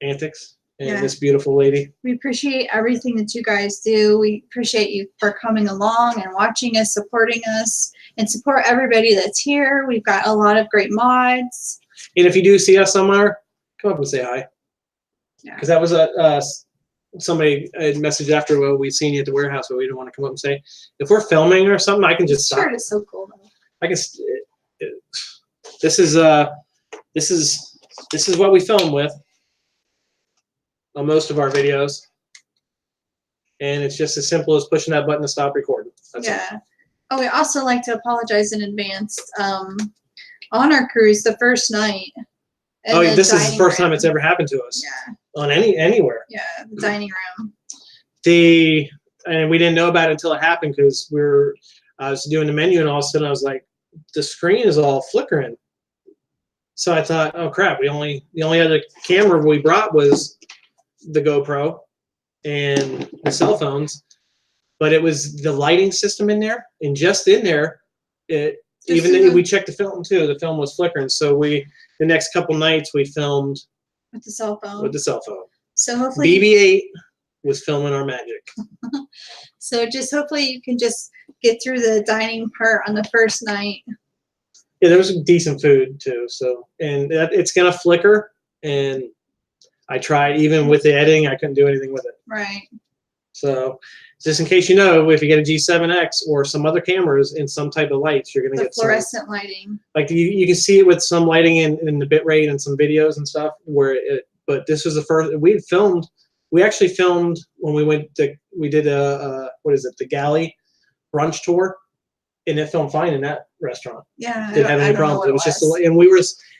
antics and this beautiful lady. We appreciate everything that you guys do. We appreciate you for coming along and watching us, supporting us, and support everybody that's here. We've got a lot of great mods. And if you do see us somewhere, come up and say hi. Yeah. Because that was somebody had messaged after, well, we seen you at the warehouse, but we didn't want to come up and say. If we're filming or something, I can just stop. Sure, it's so cool though. I can. This is what we film with on most of our videos, and it's just as simple as pushing that button to stop recording. That's it. Oh, we also like to apologize in advance. On our cruise, the first night. Oh, this is the first time it's ever happened to us. Yeah. On anywhere. Yeah, the dining room. And we didn't know about it until it happened because I was doing the menu, and all of a sudden I was like, the screen is all flickering. So I thought, oh crap, the only other camera we brought was the GoPro, and the cell phones, but it was the lighting system in there, and just in there, we checked the film too. The film was flickering, so the next couple nights we filmed with the cell phone. with the cell phone. So hopefully BB-8 was filming our magic. So just hopefully you can just get through the dining part on the first night. Yeah, there was decent food too. So, and it's gonna flicker, and I tried even with the editing, I couldn't do anything with it. Right. So, just in case you know, if you get a G7X or some other cameras in some type of lights, you're gonna get fluorescent lighting. Like you can see it with some lighting in the bit rate and some videos and stuff. But this was the first we actually filmed when we did the galley brunch tour, and it filmed fine in that restaurant. Yeah, Didn't have any problems. It was just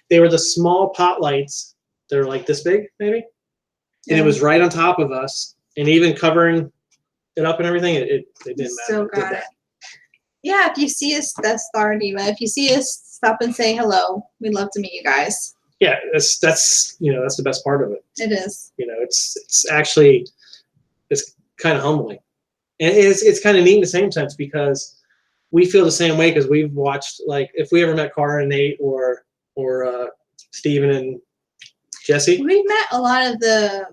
they were the small pot lights. They're like this big maybe, and it was right on top of us, and even covering it up and everything, it didn't matter. Still got it. Yeah, if you see us, that's Star Diva. If you see us, stop and say hello. We'd love to meet you guys. Yeah, that's the best part of it. It is. It's actually kind of humbling, and it's kind of neat in the same sense because we feel the same way because we've watched, like, if we ever met Cara and Nate or Steven and Jesse. We met a lot of the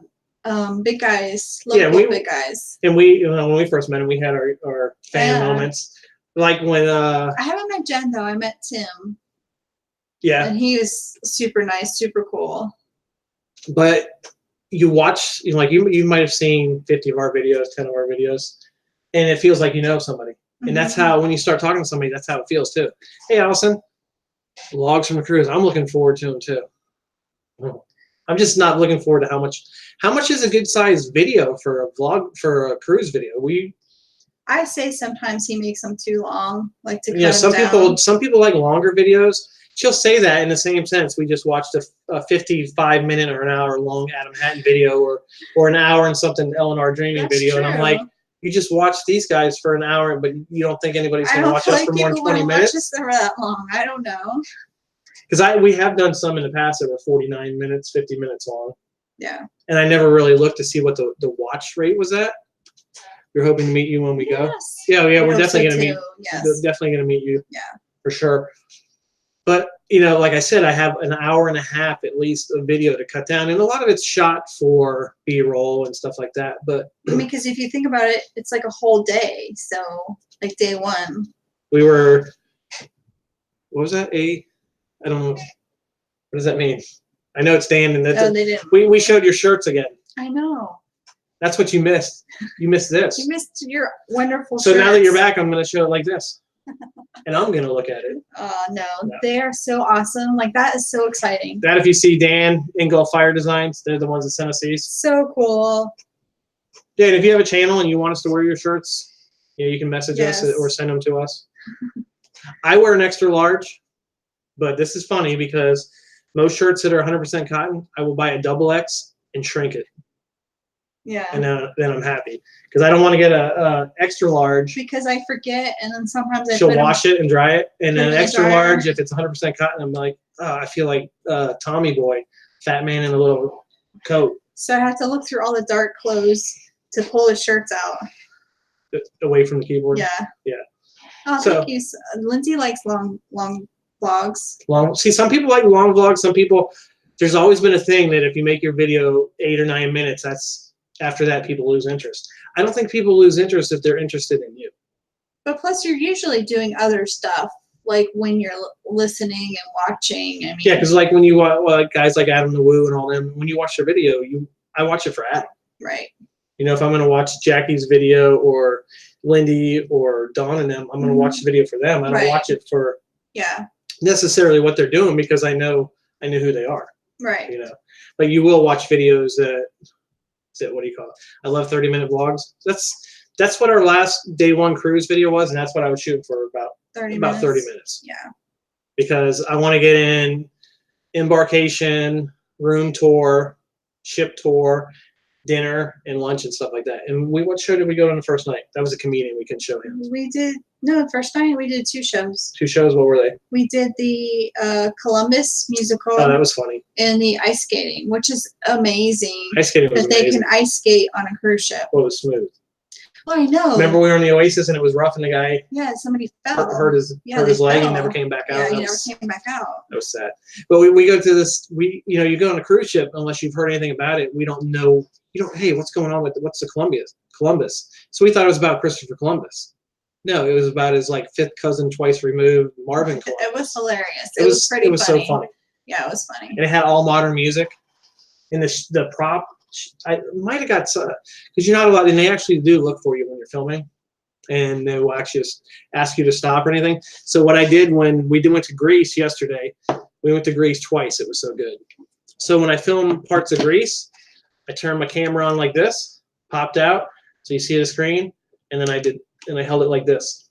big guys, local big guys. And when we first met him, we had our fan moments. Like when I haven't met Jen though. I met Tim. Yeah. And he was super nice, super cool. But you watch, you might have seen 50 of our videos, 10 of our videos, and it feels like you know somebody. And that's how, when you start talking to somebody, that's how it feels too. Hey, Allison, vlogs from a cruise. I'm looking forward to them too. I'm just not looking forward to how much is a good sized video for a vlog, for a cruise video? I say sometimes he makes them too long, like to cut some people like longer videos. She'll say that in the same sense. We just watched a 55-minute or an hour long Adam Hatton video or an hour and something Eleanor Dreaming video. True. And I'm like, you just watch these guys for an hour, but you don't think anybody's going to watch us for more than 20 minutes? Just for that long. I don't know. Because we have done some in the past that were 49 minutes, 50 minutes long. Yeah. And I never really looked to see what the watch rate was at. We're hoping to meet you when we go. Yeah, we're definitely going to meet. Yes. Definitely going to meet you. Yeah. For sure. But, like I said, I have an hour and a half at least of video to cut down. And a lot of it's shot for B-roll and stuff like that. But I mean, because if you think about it, it's like a whole day. So, like day one. We were, what was that? I don't know. What does that mean? I know it's Dan. And that's they didn't. We showed your shirts again. I know. That's what you missed. You missed this. You missed your wonderful So shirts. now that you're back, I'm going to show it like this. And I'm going to look at it. No, they are so awesome. Like, that is so exciting. That if you see Dan, EngulfFireDesigns, they're the ones that sent us these. So cool. Yeah, and if you have a channel and you want us to wear your shirts, you can message us or send them to us. I wear an extra large, but this is funny because most shirts that are 100% cotton, I will buy a XXX and shrink it. Yeah. And then I'm happy because I don't want to get a extra large. Because I forget, and then sometimes she'll wash it and dry it, and then an extra dryer. large, if it's 100% cotton, I'm like, I feel like Tommy Boy, fat man in a little coat. So I have to look through all the dark clothes to pull the shirts out. Away from the keyboard. Yeah. Yeah. Oh, thank you. Lindsay likes long vlogs. See, some people like long vlogs. Some people, there's always been a thing that if you make your video 8 or 9 minutes, after that people lose interest. I don't think people lose interest if they're interested in you. But plus, you're usually doing other stuff, like when you're listening and watching. I mean, yeah, because like when you guys like Adam the Woo and all them, when you watch their video, I watch it for Adam. Right. If I'm going to watch Jackie's video or Lindy or Dawn and them, I'm going to watch the video for them. I don't watch it for necessarily what they're doing because I know who they are. Right. But you will watch videos that what do you call it? I love 30-minute vlogs. That's what our last day one cruise video was, and that's what I would shoot for about 30 minutes. Yeah. Because I want to get in embarkation, room tour, ship tour, dinner and lunch and stuff like that. And what show did we go on the first night? That was a comedian. We couldn't show him. We did, no, first night we did 2 shows. 2 shows. What were they? We did the Columbus musical Oh, that was funny. and the ice skating, which is amazing. Ice skating was That they amazing. can ice skate on a cruise ship. Well, it was smooth. Oh, I know. Remember we were in the Oasis and it was rough and the guy Yeah, somebody fell. hurt his Yeah, they leg and fell. never came back out. Yeah, That he never was- came back out. That was sad. But we go to this, you go on a cruise ship, unless you've heard anything about it, we don't know, hey, what's going on what's the Columbus? So we thought it was about Christopher Columbus. No, it was about his like 5th cousin twice removed, Marvin Columbus. It was hilarious. It was pretty It was funny. so funny. Yeah, it was funny. And it had all modern music. And the prop, I might have got, because you're not allowed, and they actually do look for you when you're filming. And they will actually just ask you to stop or anything. So what I did when we went to Greece yesterday, we went to Greece twice. It was so good. So when I film parts of Greece, I turned my camera on like this, popped out, so you see the screen, and then I held it like this,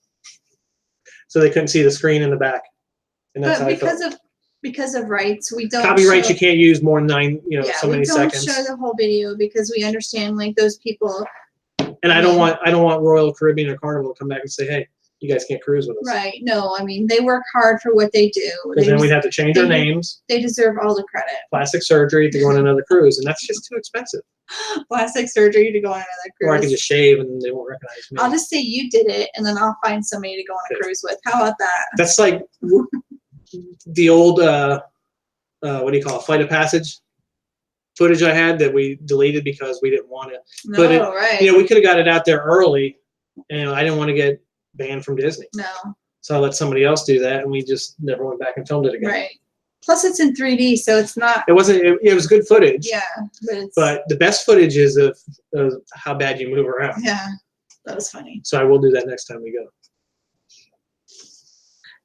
so they couldn't see the screen in the back. And that's But how I filmed. because of rights, we don't Copyright, show, you can't use more than 9, yeah, so many we don't seconds. show the whole video because we understand like those people. And I don't want Royal Caribbean or Carnival to come back and say, hey, you guys can't cruise with us. Right. No, I mean, they work hard for what they do. Because then we'd have to change our names, They deserve all the credit. plastic surgery to go on another cruise, and that's just too expensive. Plastic surgery to go on another Or I cruise. can just shave and they won't recognize me. I'll just say you did it, and then I'll find somebody to go on a Okay. cruise with. How about that? That's like the old, what do you call it, Flight of Passage footage I had that we deleted because we didn't want to. No, But right. We could have got it out there early, and I didn't want to get banned from Disney. No, So I let somebody else do that, and we just never went back and filmed it again. right. Plus, it's in 3D, so it's not. It wasn't, it was good footage. Yeah, but it's. But the best footage is of how bad you move around. Yeah, that was funny. So I will do that next time we go.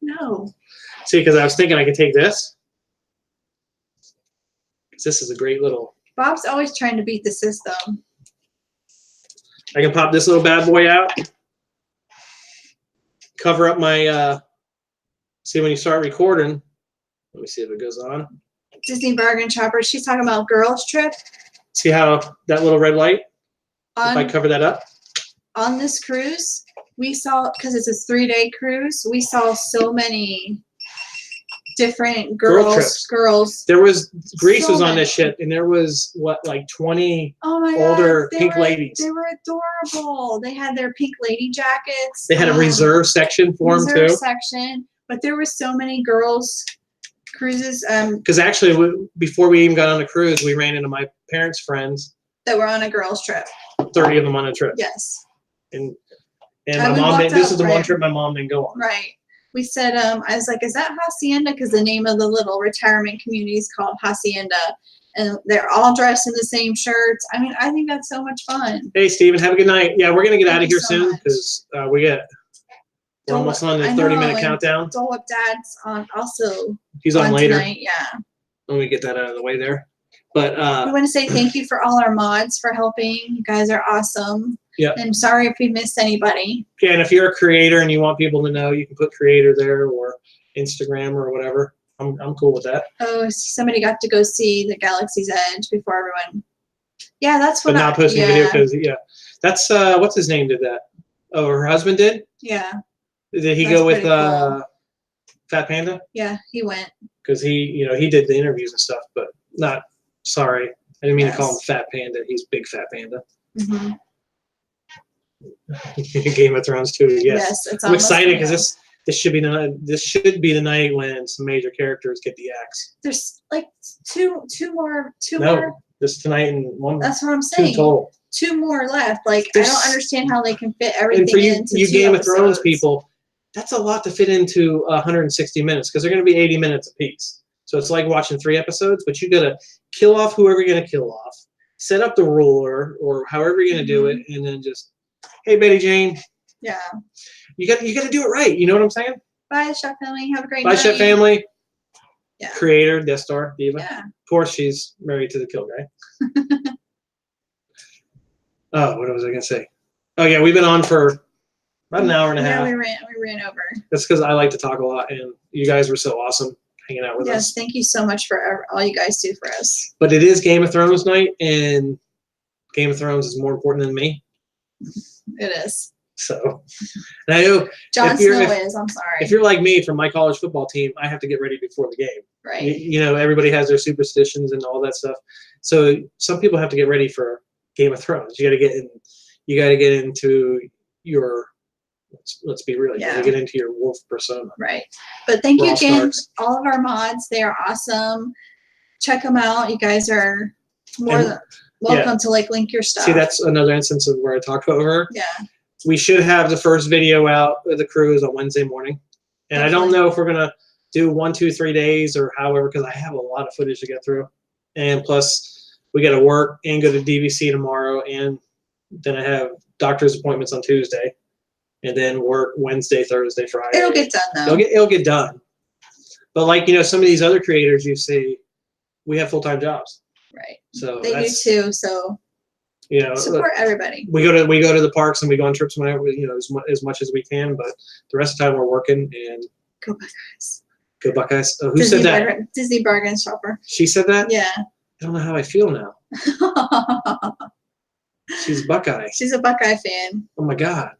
No. See, because I was thinking I could take this. 'Cause this is a great little. Bob's always trying to beat the system. I can pop this little bad boy out. Cover up my. See, when you start recording. Let me see if it goes on. Disney Bargain Shopper. She's talking about girls' trip. See how that little red light? If I On, cover that up. on this cruise, we saw, because it's a 3-day cruise, we saw so many different Girl girls. trips. Girls. There was Greece So was on this many. ship, and there was like 20. Oh my Older God, pink ladies. They were adorable. They had their pink lady jackets. They had a reserve section for them reserve too. section, but there were so many girls cruises Because actually, before we even got on the cruise, we ran into my parents' friends. that were on a girls trip. 30 of them on a trip, Yes, and And my we mom walked didn't. This up, is the one right. trip my mom didn't go on. right. We said, I was like, is that Hacienda? Because the name of the little retirement community is called Hacienda. And they're all dressed in the same shirts. I mean, I think that's so much fun. Hey, Steven, have a good night. Yeah, we're gonna get Thank out of you here so soon much. because we're almost on the I 30 know, minute and countdown. Dole Whip Dad's on also He's on on later. tonight. Yeah. Let me get that out of the way there. But We want to say thank you for all our mods for helping. You guys are awesome. Yeah. And sorry if we missed anybody. yeah, and if you're a creator and you want people to know, you can put creator there or Instagram or whatever. I'm cool with that. Oh, somebody got to go see the Galaxy's Edge before everyone. Yeah, that's what But not posting yeah, video because that's what's his name did that. Oh, her husband did. Yeah, Did he That's go with pretty cool. Fat Panda? yeah, he went. Because he did the interviews and stuff, but not. Sorry, I didn't mean to call him Yes. Fat Panda. He's Big Fat Panda. hmm Game of Thrones too. Yes, it's I'm almost excited because there. this should be the night when some major characters get the axe. There's like two more. No, this tonight and one. That's what I'm two saying. total. 2 more left. Like I There's- don't understand how they can fit everything And for you, into you 2 Game of Thrones episodes. people, that's a lot to fit into 160 minutes because they're going to be 80 minutes apiece. So it's like watching 3 episodes, but you got to kill off whoever you're going to kill off, set up the ruler or however you're going to do it, and then just, hey, Betty Jane, Yeah. you got to do it right. You know what I'm saying? Bye, Chef Family. Have a great Bye, night. Chef Family. Yeah. Creator, Death Star, Diva. Yeah. Of course, she's married to the kill guy. Oh, what was I going to say? Oh, yeah, we've been on for about an hour and a half. Yeah, we ran over. That's because I like to talk a lot, and you guys were so awesome hanging out with Yes, us. thank you so much for all you guys do for us. But it is Game of Thrones night, and Game of Thrones is more important than me. It is. So, and I know Jon if you're Snow is. I'm sorry. if you're like me from my college football team, I have to get ready before the game. Right. You know, everybody has their superstitions and all that stuff. So some people have to get ready for Game of Thrones. You got to get in. You got to get into your. Let's be real. You got to get into your wolf persona. Right. But thank you Raw again, Starks. all of our mods. They are awesome. Check them out. You guys are more And- than welcome to like link your stuff. See, that's another instance of where I talked over. Yeah. We should have the first video out with the cruise on Wednesday morning. And I don't know if we're going to do 1, 2, 3 days or however, because I have a lot of footage to get through. And plus, we got to work and go to DVC tomorrow. And then I have doctor's appointments on Tuesday. And then work Wednesday, Thursday, Friday. It'll get done though. It'll get done. But like, you know, some of these other creators you see, we have full-time jobs. Right. So They do that's, too. So you know, support everybody. we go to the parks and we go on trips whenever, you know, as much as we can, but the rest of the time we're working. And Go Buckeyes. go Buckeyes. Oh, who said that? Disney bargain shopper. She said that? Yeah. I don't know how I feel now. She's Buckeye. She's a Buckeye fan. Oh my God.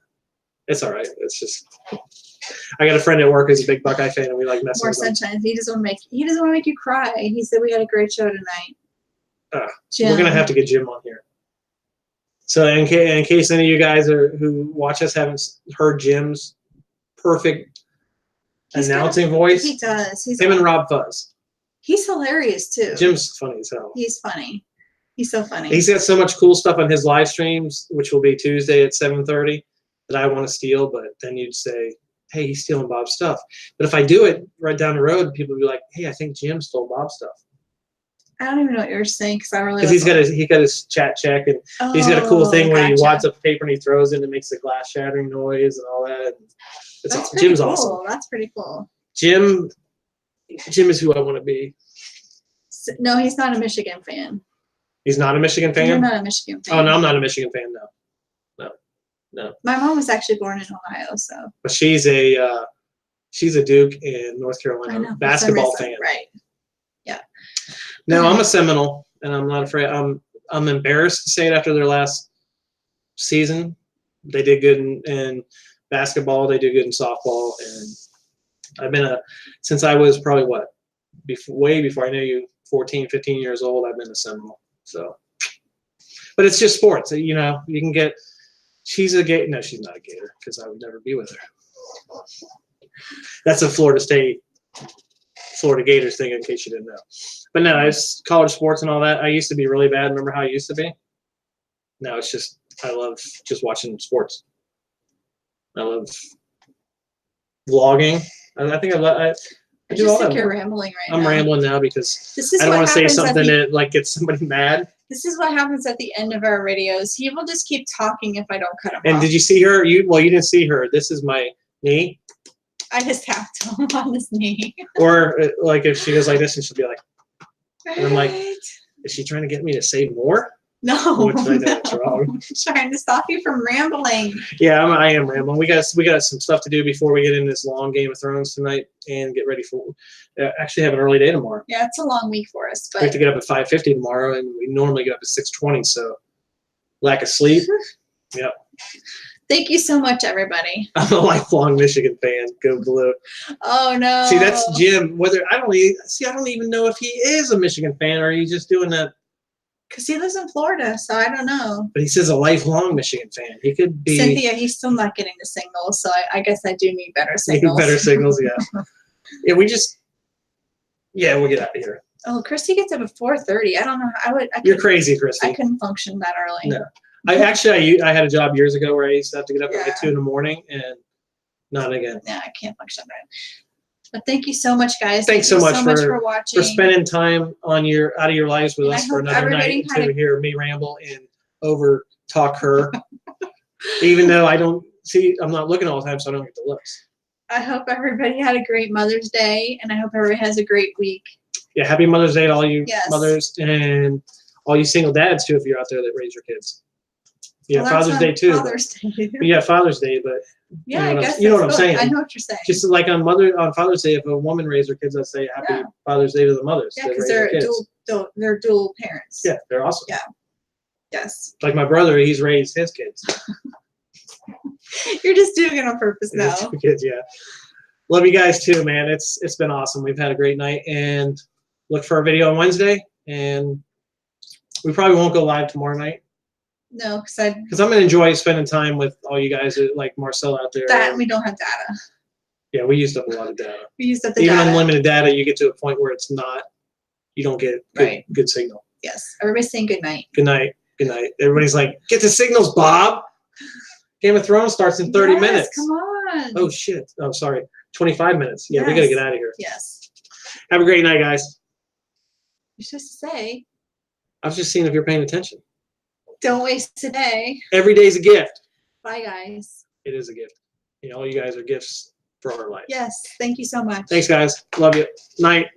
It's all right. It's just, I got a friend at work who's a big Buckeye fan and we like messing More with him. sunshine. He doesn't want to make you cry. He said we had a great show tonight. We're going to have to get Jim on here. So in case any of you guys who watch us haven't heard Jim's perfect announcing voice, He does. him and Rob Fuzz. He's hilarious too. Jim's funny as hell. He's funny. He's so funny. He's got so much cool stuff on his live streams, which will be Tuesday at 7:30, that I want to steal. But then you'd say, hey, he's stealing Bob's stuff. But if I do it right down the road, people would be like, hey, I think Jim stole Bob's stuff. I don't even know what you're saying because I really. Because he got his chat check, and he's got a cool thing where he wads up paper and he throws it and it makes a glass shattering noise and all that. It's awesome. Jim's cool. awesome. That's pretty cool. Jim is who I want to be. No, he's not a Michigan fan. He's not a Michigan fan? You're not a Michigan fan. Oh, no, I'm not a Michigan fan, no. My mom was actually born in Ohio, so. But she's a Duke and North Carolina basketball fan. Right. Yeah. No, I'm a Seminole, and I'm not afraid. I'm embarrassed to say it after their last season. They did good in basketball. They did good in softball, and I've been since I was probably way before I knew you, 14, 15 years old. I've been a Seminole. So, but it's just sports. You know, you can get. She's a Gator. No, she's not a Gator because I would never be with her. That's a Florida Gators thing, in case you didn't know. But no, it's college sports and all that. I used to be really bad. Remember how I used to be? No, it's just I love just watching sports. I love vlogging. I think I do all that. You're rambling right now. I'm rambling now because This is I don't what want to say happens at something the- that like gets somebody mad. This is what happens at the end of our videos. He will just keep talking if I don't cut him And off. did you see her? You didn't see her. This is my knee. I just tapped him on his knee. Or like if she goes like this, and she'll be like, and I'm like, Right. is she trying to get me to say more? No. Which I know that's wrong. I'm trying to stop you from rambling. Yeah, I am rambling. We got some stuff to do before we get into this long Game of Thrones tonight and get ready for. Actually, have an early day tomorrow. Yeah, it's a long week for us, We have but to get up at 5:50 tomorrow, and we normally get up at 6:20. So, lack of sleep. Yep. thank you so much, everybody. I'm a lifelong Michigan fan. Go Blue. Oh no. See, that's Jim. I don't even know if he is a Michigan fan or he's just doing that. Because he lives in Florida, so I don't know. But he says a lifelong Michigan fan. He could be. Cynthia, he's still not getting the signals, so I guess I do need better signals. Better signals, yeah. Yeah, we'll get out of here. Oh, Christy gets up at 4:30. I don't know. You're crazy, Christy. I couldn't function that early. No. I had a job years ago where I used to have to get up at like 2 a.m. and not again. Yeah, I can't function that. But thank you so much, guys. Thanks Thank so you much for watching. For spending time out of your lives with And I us for hope another everybody night had to a- hear me ramble and over talk her. Even though I'm not looking all the time, so I don't get the looks. I hope everybody had a great Mother's Day, and I hope everybody has a great week. Yeah, happy Mother's Day to all you Yes. mothers and all you single dads too, if you're out there that raise your kids. Yeah, Well, that's Father's on Day too. Father's Day. Yeah, Father's Day, but Yeah, You know I guess you know that's what I'm good. saying. I know what you're saying. just like on Father's Day, if a woman raised her kids, I'd say happy Yeah. Father's Day to the mothers. Yeah, that because raise their kids. they're dual parents. Yeah, they're awesome. Yeah. Yes. Like my brother, he's raised his kids. You're just doing it on purpose now. Two kids, yeah. Love you guys too, man. It's been awesome. We've had a great night, and look for our video on Wednesday. And we probably won't go live tomorrow night No, because I'm gonna enjoy spending time with all you guys, like Marcel out there. that we don't have data. Yeah, we used up a lot of data. We used up the Even data. unlimited data, you get to a point where it's not. You don't get good signal. Yes. Everybody's saying good night. Good night. Good night. Everybody's like, get the signals, Bob. Game of Thrones starts in 30 minutes. Come on. Oh shit. Oh, sorry. 25 minutes. Yeah, we gotta get out of here. Yes. Have a great night, guys. You're supposed to say, I was just seeing if you're paying attention. don't waste today. Every day's a gift. Bye, guys. It is a gift. You know, all you guys are gifts for our life. Yes. Thank you so much. Thanks, guys. Love you. Night.